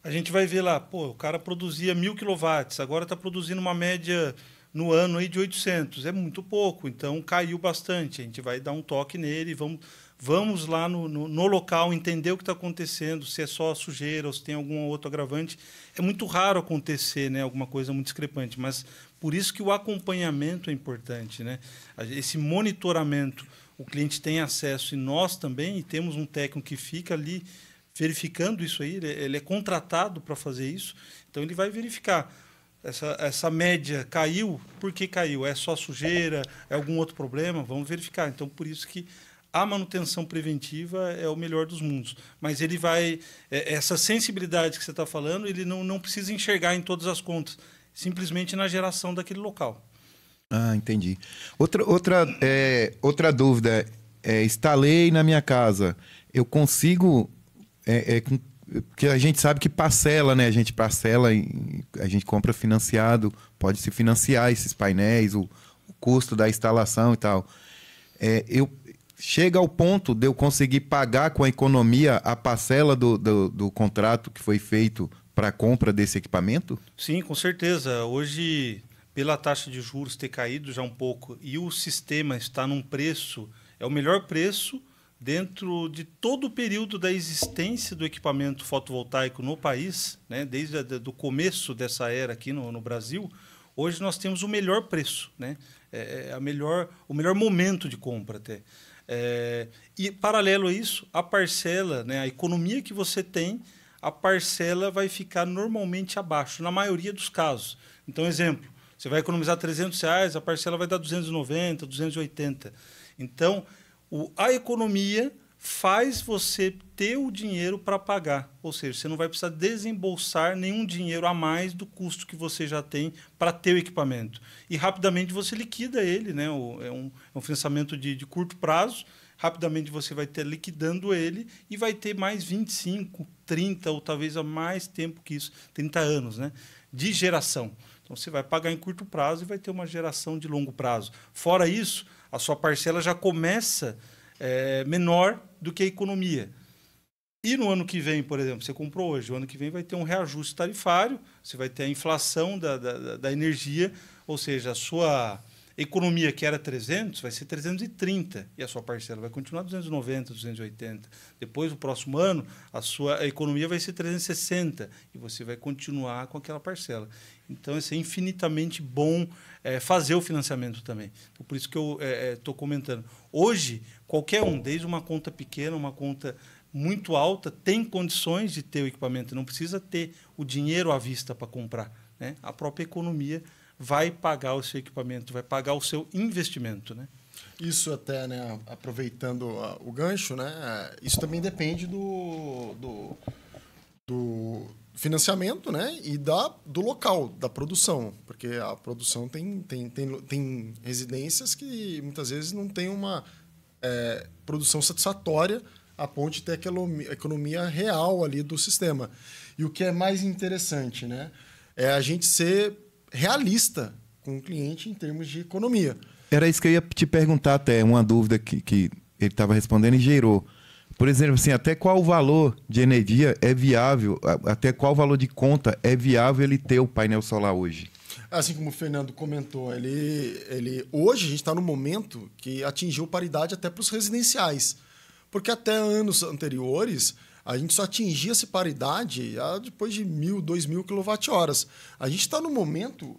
a gente vai ver lá, o cara produzia 1.000 kW, agora está produzindo uma média no ano aí de 800. É muito pouco, então caiu bastante. A gente vai dar um toque nele, vamos lá no local, entender o que está acontecendo, se é só sujeira ou se tem algum outro agravante. É muito raro acontecer, né, alguma coisa muito discrepante, mas... Por isso que o acompanhamento é importante, né? Esse monitoramento, o cliente tem acesso e nós também, e temos um técnico que fica ali verificando isso aí, ele é contratado para fazer isso, então ele vai verificar. Essa média caiu, por que caiu? É só sujeira? É algum outro problema? Vamos verificar. Então, por isso que a manutenção preventiva é o melhor dos mundos. Mas ele vai... Essa sensibilidade que você está falando, ele não precisa enxergar em todas as contas. simplesmente na geração daquele local. Ah, entendi. Outra dúvida. Instalei na minha casa. Eu consigo... Porque a gente sabe que parcela, né? A gente parcela, a gente compra financiado, pode se financiar esses painéis, o custo da instalação e tal. Chega ao ponto de eu conseguir pagar com a economia a parcela do contrato que foi feito para a compra desse equipamento? Sim, com certeza. Hoje, pela taxa de juros ter caído já um pouco e o sistema está num preço, é o melhor preço dentro de todo o período da existência do equipamento fotovoltaico no país, né, desde o começo dessa era aqui no Brasil, hoje nós temos o melhor preço, né, o melhor momento de compra até. E, paralelo a isso, a parcela, né, a economia que você tem, a parcela vai ficar normalmente abaixo, na maioria dos casos. Então, exemplo, você vai economizar R$300, a parcela vai dar 290, 280. Então, a economia faz você ter o dinheiro para pagar, ou seja, você não vai precisar desembolsar nenhum dinheiro a mais do custo que você já tem para ter o equipamento. E rapidamente você liquida ele, né? É um financiamento de curto prazo, rapidamente você vai ter liquidando ele e vai ter mais 25, 30 ou talvez há mais tempo que isso, 30 anos, né? De geração. Então você vai pagar em curto prazo e vai ter uma geração de longo prazo. Fora isso, a sua parcela já começa menor do que a economia. E no ano que vem, por exemplo, você comprou hoje, o ano que vem vai ter um reajuste tarifário, você vai ter a inflação da energia, ou seja, a sua economia que era 300 vai ser 330 e a sua parcela vai continuar 290, 280. Depois, no próximo ano, a sua economia vai ser 360 e você vai continuar com aquela parcela. Então, isso é infinitamente bom fazer o financiamento também. Então, por isso que eu estou comentando. Hoje, qualquer um, desde uma conta pequena, uma conta muito alta, tem condições de ter o equipamento, não precisa ter o dinheiro à vista para comprar, né? A própria economia vai pagar o seu equipamento, vai pagar o seu investimento, né? Isso até, né, aproveitando o gancho, né, isso também depende do financiamento, né, e do local, da produção, porque a produção tem residências que muitas vezes não tem uma produção satisfatória a ponto de ter aquela economia real ali do sistema. E o que é mais interessante, né, é a gente ser realista com o cliente em termos de economia. Era isso que eu ia te perguntar até, uma dúvida que ele estava respondendo e gerou. Por exemplo, assim, até qual valor de energia é viável, até qual valor de conta é viável ele ter o painel solar hoje? Assim como o Fernando comentou, hoje a gente está no momento que atingiu paridade até para os residenciais. Porque até anos anteriores, a gente só atingia essa paridade depois de 1.000, 2.000 kWh. A gente está num momento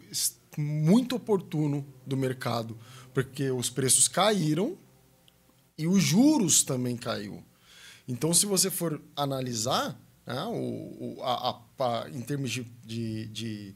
muito oportuno do mercado, porque os preços caíram e os juros também caiu. Então, se você for analisar, né, em termos de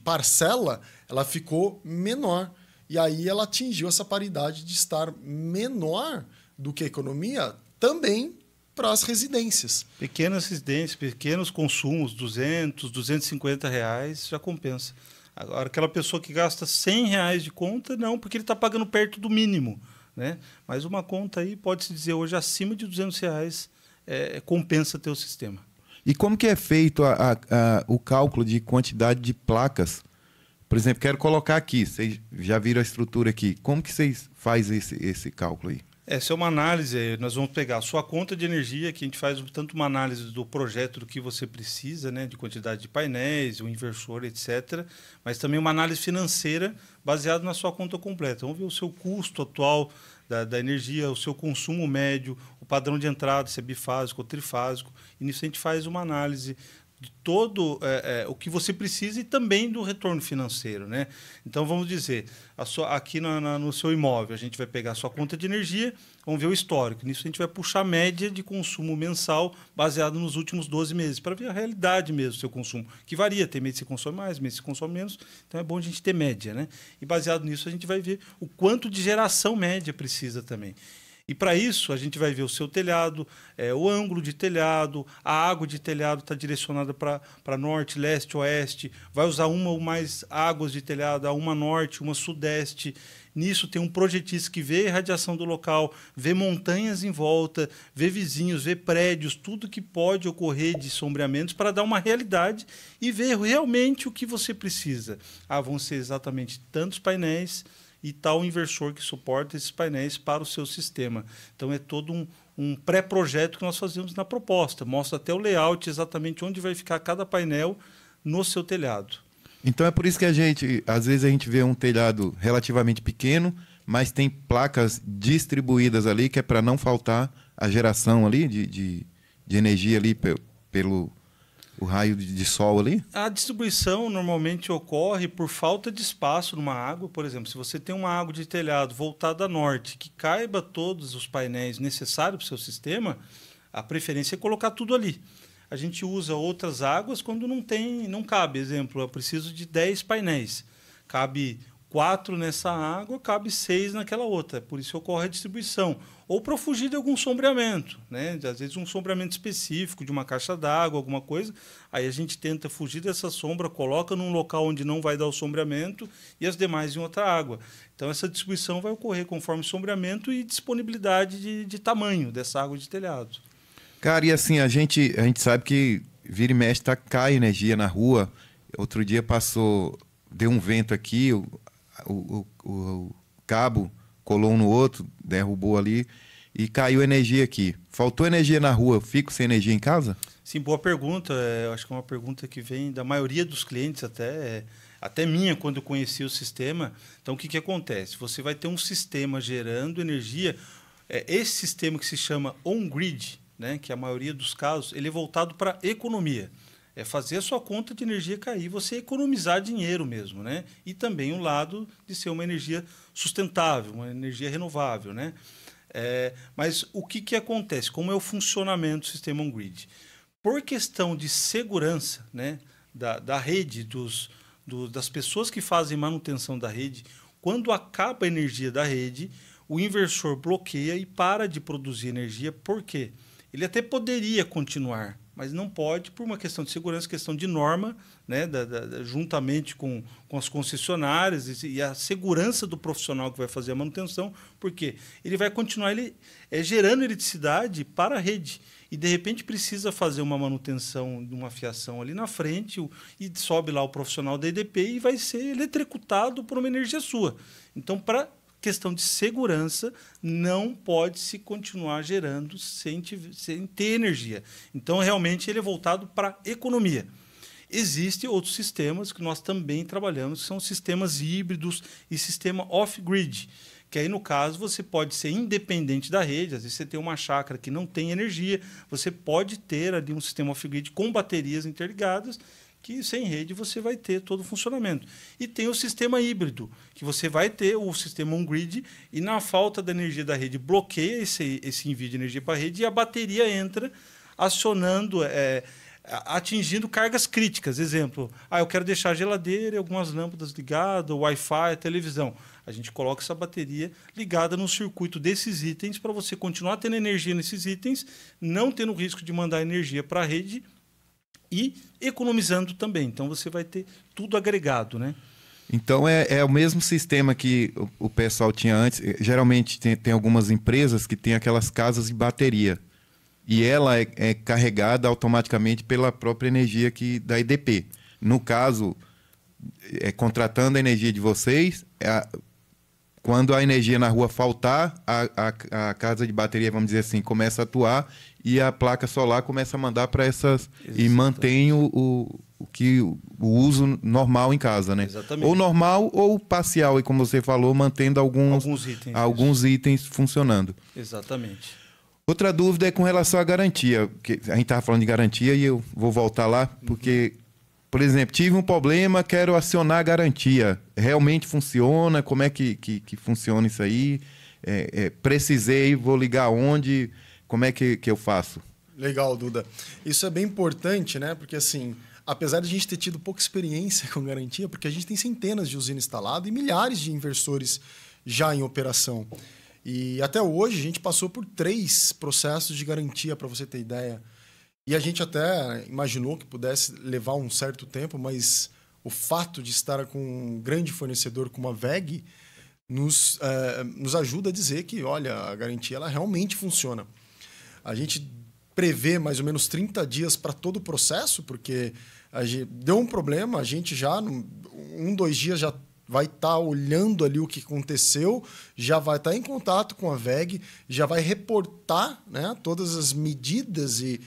parcela, ela ficou menor. E aí ela atingiu essa paridade de estar menor do que a economia também para as residências. Pequenas residências, pequenos consumos, R$200, R$250 já compensa. Agora, aquela pessoa que gasta R$100 de conta, não, porque ele está pagando perto do mínimo, né? Mas uma conta aí, pode-se dizer hoje, acima de R$200 compensa ter o sistema. E como que é feito o cálculo de quantidade de placas? Por exemplo, quero colocar aqui, vocês já viram a estrutura aqui. Como que vocês fazem esse cálculo aí? Essa é uma análise, nós vamos pegar a sua conta de energia, que a gente faz tanto uma análise do projeto do que você precisa, né, de quantidade de painéis, o inversor, etc., mas também uma análise financeira baseada na sua conta completa. Vamos ver o seu custo atual da energia, o seu consumo médio, o padrão de entrada, se é bifásico ou trifásico, e nisso a gente faz uma análise de todo o que você precisa e também do retorno financeiro, né? Então, vamos dizer, aqui no seu imóvel, a gente vai pegar a sua conta de energia, vamos ver o histórico. Nisso, a gente vai puxar a média de consumo mensal baseado nos últimos 12 meses, para ver a realidade mesmo do seu consumo, que varia. Tem mês que você consome mais, mês que você consome menos, então é bom a gente ter média, né? E baseado nisso, a gente vai ver o quanto de geração média precisa também. E para isso, a gente vai ver o seu telhado, o ângulo de telhado, a água de telhado está direcionada para norte, leste, oeste. Vai usar uma ou mais águas de telhado, uma norte, uma sudeste. Nisso tem um projetista que vê a radiação do local, vê montanhas em volta, vê vizinhos, vê prédios, tudo que pode ocorrer de sombreamentos para dar uma realidade e ver realmente o que você precisa. Vão ser exatamente tantos painéis e tal inversor que suporta esses painéis para o seu sistema. Então, é todo um pré-projeto que nós fazemos na proposta. Mostra até o layout, exatamente onde vai ficar cada painel no seu telhado. Então, é por isso que às vezes a gente vê um telhado relativamente pequeno, mas tem placas distribuídas ali, que é para não faltar a geração ali de energia ali pelo o raio de sol ali? A distribuição normalmente ocorre por falta de espaço numa água. Por exemplo, se você tem uma água de telhado voltada a norte, que caiba todos os painéis necessários para o seu sistema, a preferência é colocar tudo ali. A gente usa outras águas quando não cabe. Exemplo, eu preciso de 10 painéis. Cabe 4 nessa água, cabe 6 naquela outra. Por isso ocorre a distribuição. Ou para fugir de algum sombreamento, né? Às vezes um sombreamento específico de uma caixa d'água, alguma coisa. Aí a gente tenta fugir dessa sombra, coloca num local onde não vai dar o sombreamento e as demais em outra água. Então essa distribuição vai ocorrer conforme sombreamento e disponibilidade de tamanho dessa água de telhado. Cara, e assim, a gente sabe que vira e mexe, cai energia na rua. Outro dia deu um vento aqui, o cabo colou um no outro, derrubou ali e caiu energia aqui. Faltou energia na rua, eu fico sem energia em casa? Sim, boa pergunta. Eu acho que é uma pergunta que vem da maioria dos clientes, até minha, quando eu conheci o sistema. Então, o que acontece? Você vai ter um sistema gerando energia. Esse sistema que se chama on-grid, né, que a maioria dos casos, ele é voltado para economia. É fazer a sua conta de energia cair, você economizar dinheiro mesmo, né? E também o lado de ser uma energia sustentável, uma energia renovável, né? Mas o que acontece? Como é o funcionamento do sistema on-grid? Por questão de segurança, né, da rede, das pessoas que fazem manutenção da rede, quando acaba a energia da rede, o inversor bloqueia e para de produzir energia. Por quê? Ele até poderia continuar, mas não pode por uma questão de segurança, questão de norma, né, juntamente com as concessionárias e a segurança do profissional que vai fazer a manutenção, porque ele vai continuar gerando eletricidade para a rede e, de repente, precisa fazer uma manutenção de uma fiação ali na frente e sobe lá o profissional da EDP e vai ser eletrocutado por uma energia sua. Então, para questão de segurança, não pode se continuar gerando sem ter energia. Então, realmente, ele é voltado para a economia. Existem outros sistemas que nós também trabalhamos, que são sistemas híbridos e sistema off-grid, que aí, no caso, você pode ser independente da rede. Às vezes você tem uma chácara que não tem energia, você pode ter ali um sistema off-grid com baterias interligadas, que sem rede você vai ter todo o funcionamento. E tem o sistema híbrido, que você vai ter o sistema on-grid e, na falta da energia da rede, bloqueia esse envio de energia para a rede e a bateria entra acionando, atingindo cargas críticas. Exemplo, eu quero deixar a geladeira e algumas lâmpadas ligadas, o Wi-Fi, a televisão. A gente coloca essa bateria ligada no circuito desses itens para você continuar tendo energia nesses itens, não tendo risco de mandar energia para a rede e economizando também. Então, você vai ter tudo agregado, né? Então, é o mesmo sistema que o pessoal tinha antes. Geralmente, tem algumas empresas que têm aquelas casas de bateria. E ela é carregada automaticamente pela própria energia da EDP. No caso, contratando a energia de vocês, quando a energia na rua faltar, a casa de bateria, vamos dizer assim, começa a atuar e a placa solar começa a mandar para essas. Exatamente. E mantém o uso normal em casa, né? Exatamente. Ou normal ou parcial, e como você falou, mantendo alguns itens funcionando. Exatamente. Outra dúvida é com relação à garantia. A gente estava falando de garantia e eu vou voltar lá, porque, por exemplo, tive um problema, quero acionar a garantia. Realmente funciona? Como é que funciona isso aí? Precisei, vou ligar onde? Como é que eu faço? Legal, Duda. Isso é bem importante, né? Porque, assim, apesar de a gente ter tido pouca experiência com garantia, porque a gente tem centenas de usinas instaladas e milhares de inversores já em operação. E até hoje a gente passou por 3 processos de garantia, para você ter ideia. E a gente até imaginou que pudesse levar um certo tempo, mas o fato de estar com um grande fornecedor como a WEG nos ajuda a dizer que, olha, a garantia ela realmente funciona. A gente prevê mais ou menos 30 dias para todo o processo, porque deu um problema, a gente já, 2 dias já vai estar olhando ali o que aconteceu, já vai estar em contato com a WEG, já vai reportar, né, todas as medidas e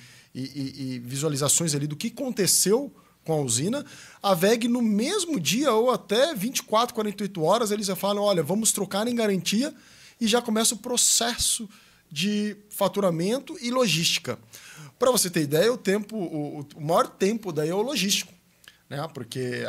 visualizações ali do que aconteceu com a usina. A WEG, no mesmo dia ou até 24, 48 horas, eles já falam, olha, vamos trocar em garantia, e já começa o processo de faturamento e logística. Para você ter ideia, o maior tempo daí é o logístico, né? Porque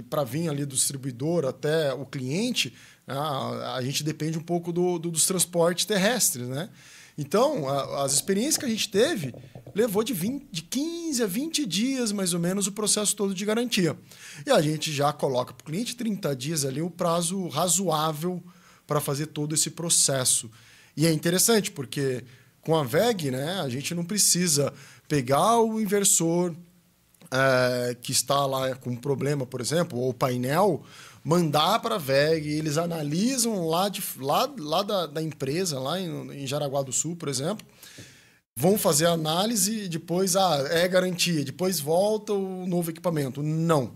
para vir ali do distribuidor até o cliente, a gente depende um pouco dos transportes terrestres, né? Então, as experiências que a gente teve levou de 15 a 20 dias, mais ou menos, o processo todo de garantia. E a gente já coloca para o cliente 30 dias ali, o prazo razoável para fazer todo esse processo. E é interessante, porque com a WEG, né, a gente não precisa pegar o inversor que está lá com problema, por exemplo, ou o painel, mandar para a WEG, eles analisam lá da empresa, lá em Jaraguá do Sul, por exemplo, vão fazer a análise e depois é garantia, depois volta o novo equipamento. Não.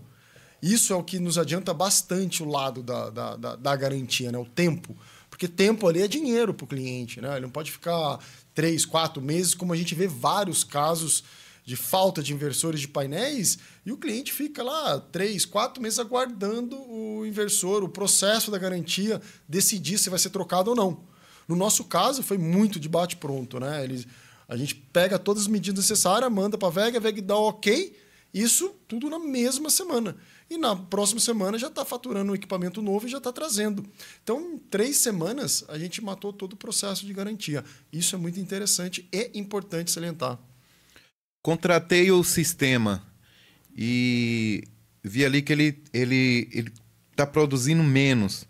Isso é o que nos adianta bastante o lado da garantia, né? O tempo. Porque tempo ali é dinheiro para o cliente, né? Ele não pode ficar 3, 4 meses, como a gente vê vários casos de falta de inversores de painéis, e o cliente fica lá 3, 4 meses aguardando o inversor, o processo da garantia, decidir se vai ser trocado ou não. No nosso caso, foi muito de bate-pronto, né? A gente pega todas as medidas necessárias, manda para a WEG dá ok, isso tudo na mesma semana. E na próxima semana já está faturando um equipamento novo e já está trazendo. Então, em 3 semanas, a gente matou todo o processo de garantia. Isso é muito interessante e importante salientar. Contratei o sistema e vi ali que ele está produzindo menos.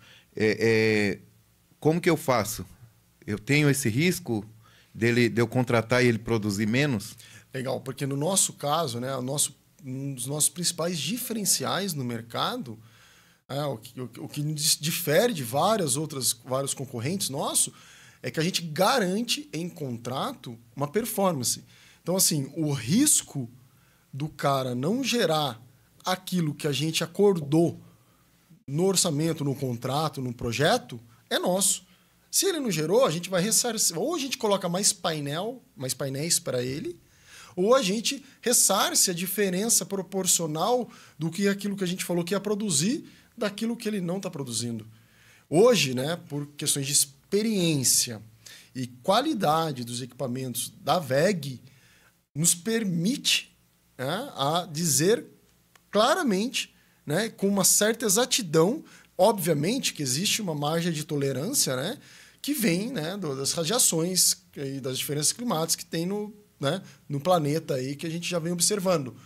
Como que eu faço? Eu tenho esse risco de eu contratar e ele produzir menos? Legal, porque no nosso caso, né, um dos nossos principais diferenciais no mercado, o que nos difere de vários concorrentes nossos, é que a gente garante em contrato uma performance. Então, assim, o risco do cara não gerar aquilo que a gente acordou no orçamento, no contrato, no projeto, é nosso. Se ele não gerou, a gente vai ressarcir. Ou a gente coloca mais painéis para ele, ou a gente ressarce a diferença proporcional do que aquilo que a gente falou que ia produzir daquilo que ele não está produzindo. Hoje, né, por questões de experiência e qualidade dos equipamentos da WEG, nos permite, né, a dizer claramente, né, com uma certa exatidão, obviamente que existe uma margem de tolerância, né, que vem, né, das radiações e das diferenças climáticas que tem no planeta aí, que a gente já vem observando.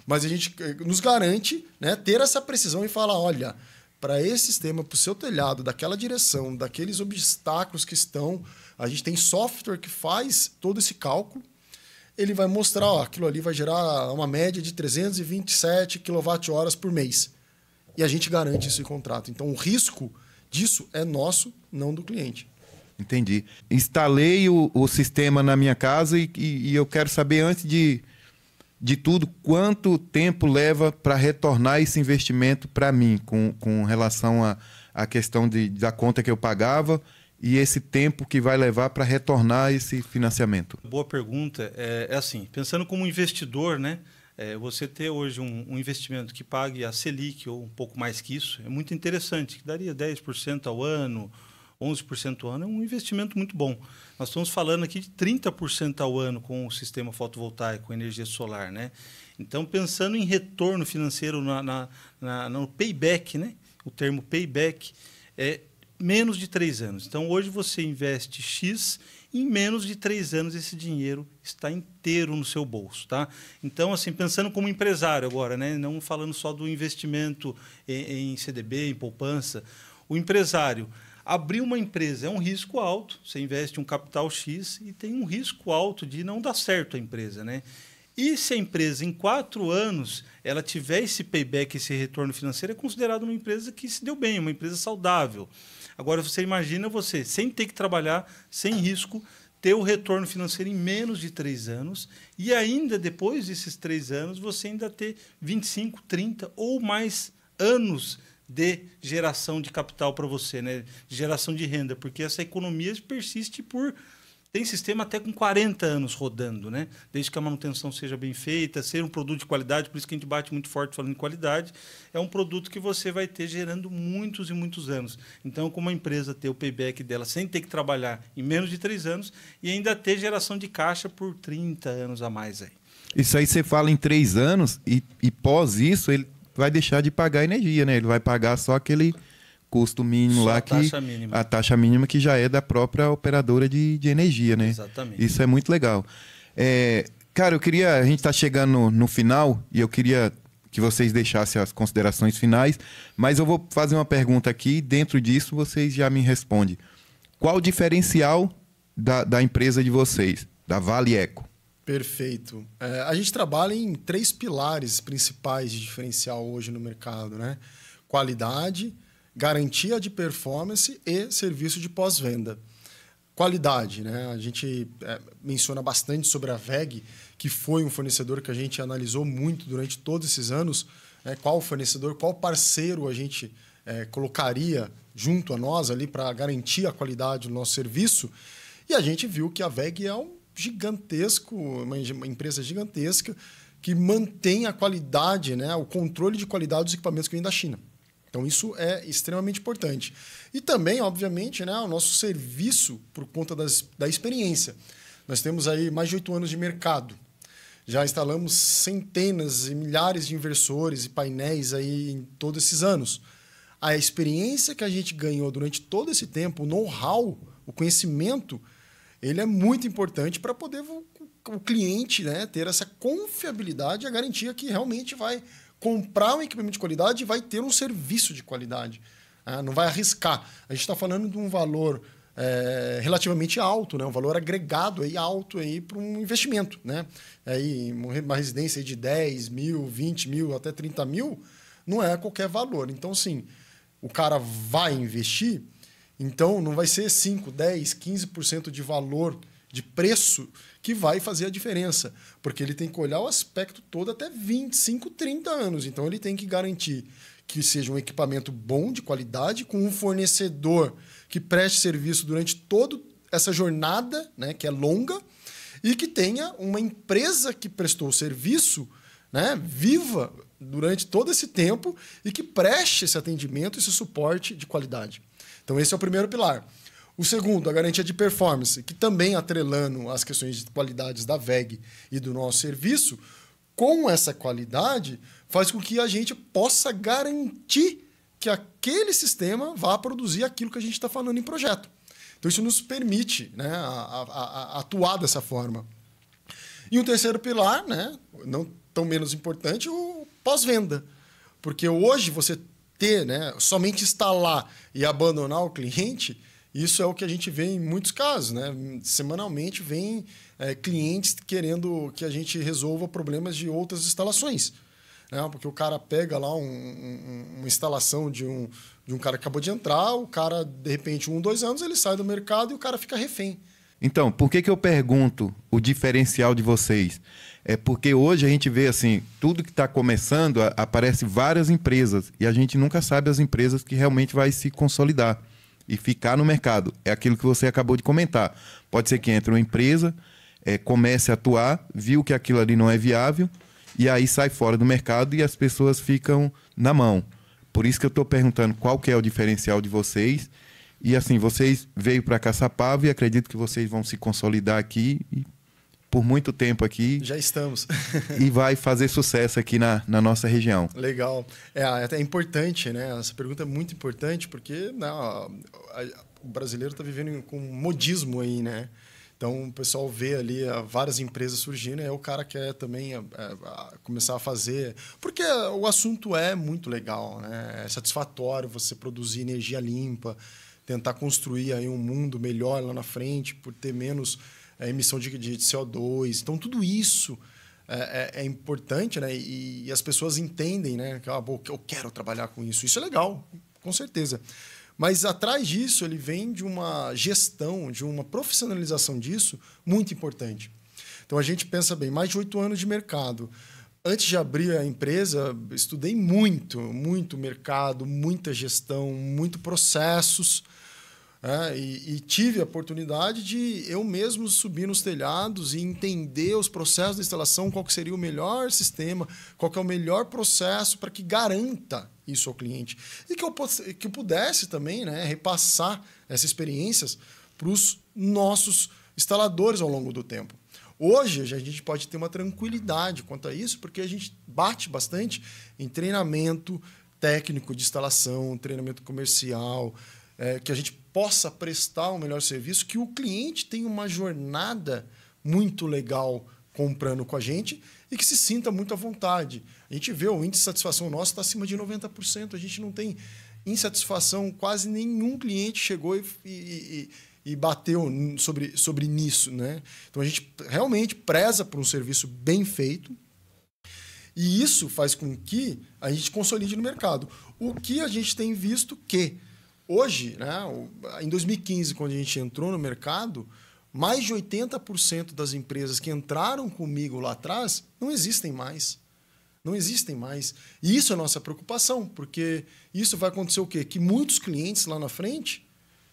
Mas a gente nos garante, né, ter essa precisão e falar, olha, para esse sistema, para o seu telhado, daquela direção, daqueles obstáculos que estão, a gente tem software que faz todo esse cálculo. Ele vai mostrar, aquilo ali vai gerar uma média de 327 kWh por mês. E a gente garante isso em contrato. Então, o risco disso é nosso, não do cliente. Entendi. Instalei o sistema na minha casa e eu quero saber, antes de tudo, quanto tempo leva para retornar esse investimento para mim, com relação à questão da conta que eu pagava e esse tempo que vai levar para retornar esse financiamento. Boa pergunta. É assim, pensando como investidor, né? Você ter hoje um investimento que pague a Selic ou um pouco mais que isso é muito interessante, que daria 10% ao ano, 11% ao ano, é um investimento muito bom. Nós estamos falando aqui de 30% ao ano com o sistema fotovoltaico, com energia solar, né? Então, pensando em retorno financeiro no payback, né? O termo payback é menos de 3 anos. Então, hoje você investe X, em menos de 3 anos esse dinheiro está inteiro no seu bolso, tá? Então, assim, pensando como empresário agora, né? Não falando só do investimento em CDB, em poupança, o empresário, abrir uma empresa é um risco alto. Você investe um capital X e tem um risco alto de não dar certo a empresa, né? E se a empresa, em 4 anos, ela tiver esse payback, esse retorno financeiro, é considerada uma empresa que se deu bem, uma empresa saudável. Agora, você imagina você, sem ter que trabalhar, sem risco, ter o retorno financeiro em menos de 3 anos e ainda, depois desses 3 anos, você ainda ter 25, 30 ou mais anos de geração de capital para você, né? De geração de renda, porque essa economia persiste por... Tem sistema até com 40 anos rodando, né? Desde que a manutenção seja bem feita, ser um produto de qualidade, por isso que a gente bate muito forte falando em qualidade, é um produto que você vai ter gerando muitos e muitos anos. Então, como a empresa ter o payback dela sem ter que trabalhar em menos de 3 anos e ainda ter geração de caixa por 30 anos a mais aí. Isso aí você fala em 3 anos e pós isso ele vai deixar de pagar energia, né? Ele vai pagar só aquele custo mínimo Só lá, a taxa mínima que já é da própria operadora de energia, né? Exatamente. Isso é muito legal. Cara, a gente está chegando no final e eu queria que vocês deixassem as considerações finais, mas eu vou fazer uma pergunta aqui, dentro disso vocês já me respondem. Qual o diferencial da empresa de vocês, da Vale Eco? Perfeito. A gente trabalha em 3 pilares principais de diferencial hoje no mercado, né? Qualidade, garantia de performance e serviço de pós-venda. Qualidade, né? A gente menciona bastante sobre a WEG, que foi um fornecedor que a gente analisou muito durante todos esses anos, né? Qual fornecedor, qual parceiro a gente colocaria junto a nós ali para garantir a qualidade do nosso serviço. E a gente viu que a WEG é uma empresa gigantesca que mantém a qualidade, né? O controle de qualidade dos equipamentos que vêm da China. Então, isso é extremamente importante. E também, obviamente, né, o nosso serviço por conta da experiência. Nós temos aí mais de 8 anos de mercado. Já instalamos centenas e milhares de inversores e painéis aí em todos esses anos. A experiência que a gente ganhou durante todo esse tempo, o know-how, o conhecimento, ele é muito importante para poder o cliente, né, ter essa confiabilidade e a garantia que realmente vai comprar um equipamento de qualidade e vai ter um serviço de qualidade. Não vai arriscar. A gente está falando de um valor relativamente alto, né? Um valor agregado aí, alto para um investimento. Né? Aí, uma residência aí de 10 mil, 20 mil, até 30 mil, não é qualquer valor. Então, sim, o cara vai investir, então não vai ser 5, 10, 15% de valor, de preço, que vai fazer a diferença. Porque ele tem que olhar o aspecto todo até 25, 30 anos. Então, ele tem que garantir que seja um equipamento bom, de qualidade, com um fornecedor que preste serviço durante toda essa jornada, né, que é longa, e que tenha uma empresa que prestou o serviço, né, viva durante todo esse tempo e que preste esse atendimento, esse suporte de qualidade. Então, esse é o primeiro pilar. O segundo, a garantia de performance, que também atrelando as questões de qualidades da WEG e do nosso serviço, com essa qualidade, faz com que a gente possa garantir que aquele sistema vá produzir aquilo que a gente está falando em projeto. Então, isso nos permite, né, a atuar dessa forma. E um terceiro pilar, né, não tão menos importante, o pós-venda. Porque hoje você ter, né, somente instalar e abandonar o cliente, isso é o que a gente vê em muitos casos, né? Semanalmente vem clientes querendo que a gente resolva problemas de outras instalações. Né? Porque o cara pega lá uma instalação de um cara que acabou de entrar, o cara, de repente, 1, 2 anos, ele sai do mercado e o cara fica refém. Então, por que eu pergunto o diferencial de vocês? É porque hoje a gente vê assim, tudo que está começando, aparece várias empresas e a gente nunca sabe as empresas que realmente vai se consolidar e ficar no mercado. É aquilo que você acabou de comentar. Pode ser que entre uma empresa, comece a atuar, viu que aquilo ali não é viável, e aí sai fora do mercado e as pessoas ficam na mão. Por isso que eu estou perguntando qual que é o diferencial de vocês. E assim, vocês veio para Caçapava e acredito que vocês vão se consolidar aqui por muito tempo aqui. Já estamos. E vai fazer sucesso aqui na nossa região. Legal. É importante, né? Essa pergunta é muito importante porque o brasileiro está vivendo com um modismo aí, né? Então, o pessoal vê ali várias empresas surgindo e aí o cara quer também começar a fazer... Porque o assunto é muito legal, né? É satisfatório você produzir energia limpa, tentar construir aí um mundo melhor lá na frente, por ter menos emissão de CO2. Então, tudo isso é importante, né? E as pessoas entendem, né? Que eu quero trabalhar com isso. Isso é legal, com certeza. Mas atrás disso, ele vem de uma gestão, de uma profissionalização disso muito importante. Então, a gente pensa bem, mais de 8 anos de mercado. Antes de abrir a empresa, estudei muito mercado, muita gestão, muito processos. E tive a oportunidade de eu mesmo subir nos telhados e entender os processos da instalação, qual que seria o melhor sistema, qual que é o melhor processo para que garanta isso ao cliente. E que eu pudesse também, né, repassar essas experiências para os nossos instaladores ao longo do tempo. Hoje, a gente pode ter uma tranquilidade quanto a isso, porque a gente bate bastante em treinamento técnico de instalação, treinamento comercial, que a gente possa prestar um melhor serviço, que o cliente tenha uma jornada muito legal comprando com a gente e que se sinta muito à vontade. A gente vê o índice de satisfação nosso está acima de 90%. A gente não tem insatisfação, quase nenhum cliente chegou e bateu sobre nisso, né? Então, a gente realmente preza por um serviço bem feito e isso faz com que a gente consolide no mercado. O que a gente tem visto que hoje, né, em 2015, quando a gente entrou no mercado, mais de 80% das empresas que entraram comigo lá atrás não existem mais. Não existem mais. E isso é a nossa preocupação, porque isso vai acontecer o quê? Que muitos clientes lá na frente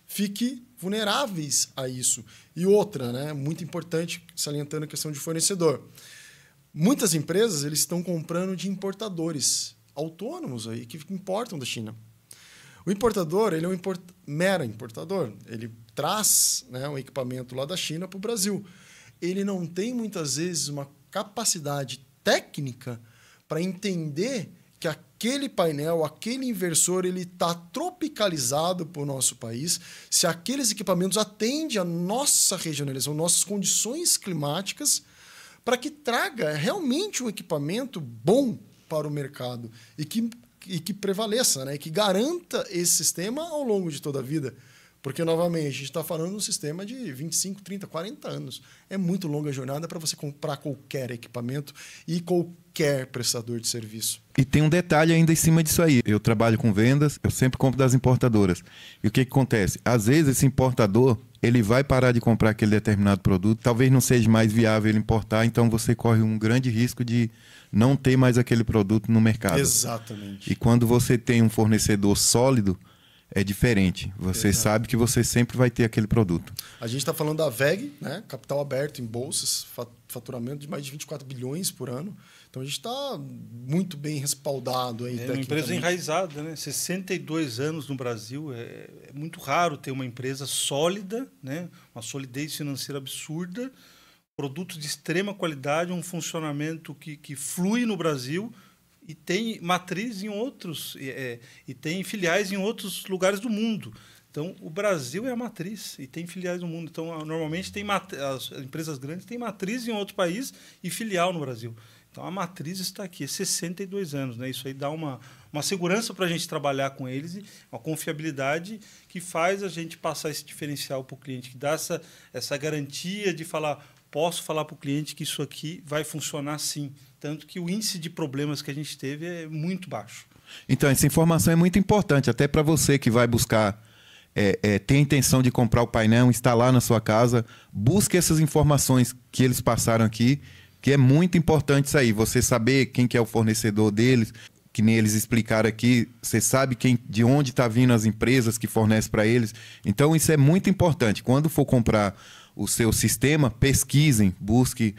fiquem vulneráveis a isso. E outra, né, muito importante, salientando a questão de fornecedor. Muitas empresas eles estão comprando de importadores autônomos aí, que importam da China. O importador ele é um mero importador. Ele traz, né, um equipamento lá da China para o Brasil. Ele não tem, muitas vezes, uma capacidade técnica para entender que aquele painel, aquele inversor, ele está tropicalizado para o nosso país, se aqueles equipamentos atendem a nossa regionalização, nossas condições climáticas, para que traga realmente um equipamento bom para o mercado e que prevaleça, né? E que garanta esse sistema ao longo de toda a vida. Porque, novamente, a gente está falando de um sistema de 25, 30, 40 anos. É muito longa a jornada para você comprar qualquer equipamento e qualquer prestador de serviço. E tem um detalhe ainda em cima disso aí. Eu trabalho com vendas, eu sempre compro das importadoras. E o que acontece? Às vezes, esse importador ele vai parar de comprar aquele determinado produto, talvez não seja mais viável ele importar, então você corre um grande risco de não ter mais aquele produto no mercado. Exatamente. E quando você tem um fornecedor sólido, é diferente. Você Exato. sabe que você sempre vai ter aquele produto. A gente está falando da VEG, né? Capital aberto em bolsas, faturamento de mais de 24 bilhões por ano. Então, a gente está muito bem respaldado. Aí, é uma empresa enraizada, né? 62 anos no Brasil. É muito raro ter uma empresa sólida, né? Uma solidez financeira absurda, produtos de extrema qualidade, um funcionamento que flui no Brasil e tem matriz em outros, e tem filiais em outros lugares do mundo. Então, o Brasil é a matriz e tem filiais no mundo. Então, normalmente, as empresas grandes têm matriz em outro país e filial no Brasil. Então, a matriz está aqui, 62 anos. Né? Isso aí dá uma segurança para a gente trabalhar com eles, e uma confiabilidade que faz a gente passar esse diferencial para o cliente, que dá essa garantia de falar, posso falar para o cliente que isso aqui vai funcionar sim. Tanto que o índice de problemas que a gente teve é muito baixo. Então, essa informação é muito importante, até para você que vai buscar, ter a intenção de comprar o painel, instalar na sua casa, busque essas informações que eles passaram aqui, que é muito importante isso aí. Você saber quem que é o fornecedor deles, que nem eles explicaram aqui, você sabe de onde está vindo as empresas que fornecem para eles. Então, isso é muito importante. Quando for comprar o seu sistema, pesquisem, busque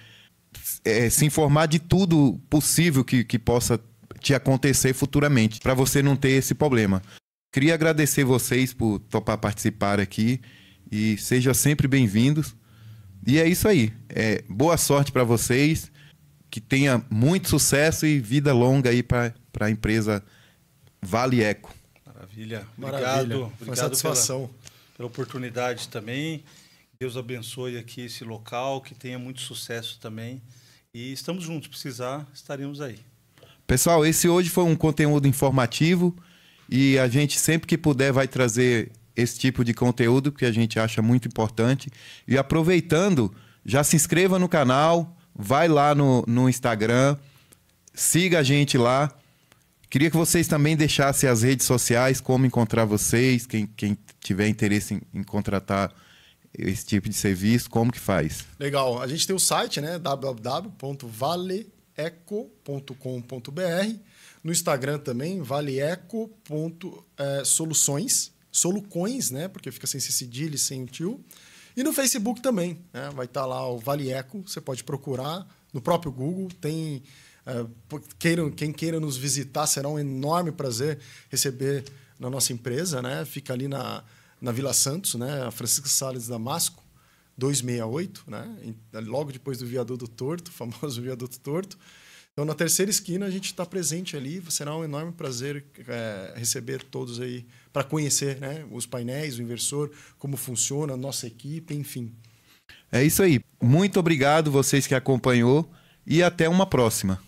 se informar de tudo possível que possa te acontecer futuramente, para você não ter esse problema. Queria agradecer vocês por topar participar aqui e sejam sempre bem-vindos. E é isso aí. Boa sorte para vocês, que tenha muito sucesso e vida longa aí para a empresa Vale Eco. Maravilha. Maravilha. Obrigado satisfação. Pela oportunidade também. Deus abençoe aqui esse local, que tenha muito sucesso também. E estamos juntos, precisar, estaremos aí. Pessoal, esse hoje foi um conteúdo informativo e a gente sempre que puder vai trazer esse tipo de conteúdo que a gente acha muito importante. E aproveitando, já se inscreva no canal, vai lá no Instagram, siga a gente lá. Queria que vocês também deixassem as redes sociais, como encontrar vocês, quem tiver interesse em contratar esse tipo de serviço, como que faz? Legal. A gente tem o site, né? www.valeeco.com.br. No Instagram também, valeeco.soluções. Solucoins, né? Porque fica sem esse cedilho, sem o tio. E no Facebook também, né? Vai estar lá o Vale Eco. Você pode procurar no próprio Google. Tem... quem queira nos visitar, será um enorme prazer receber na nossa empresa, né? Fica ali na Vila Santos, né? Francisco Sales Damasco, 268, né? Logo depois do Viaduto Torto, o famoso Viaduto Torto. Então, na terceira esquina, a gente está presente ali. Será um enorme prazer receber todos aí para conhecer, né? Os painéis, o inversor, como funciona, a nossa equipe, enfim. É isso aí. Muito obrigado vocês que acompanhou e até uma próxima.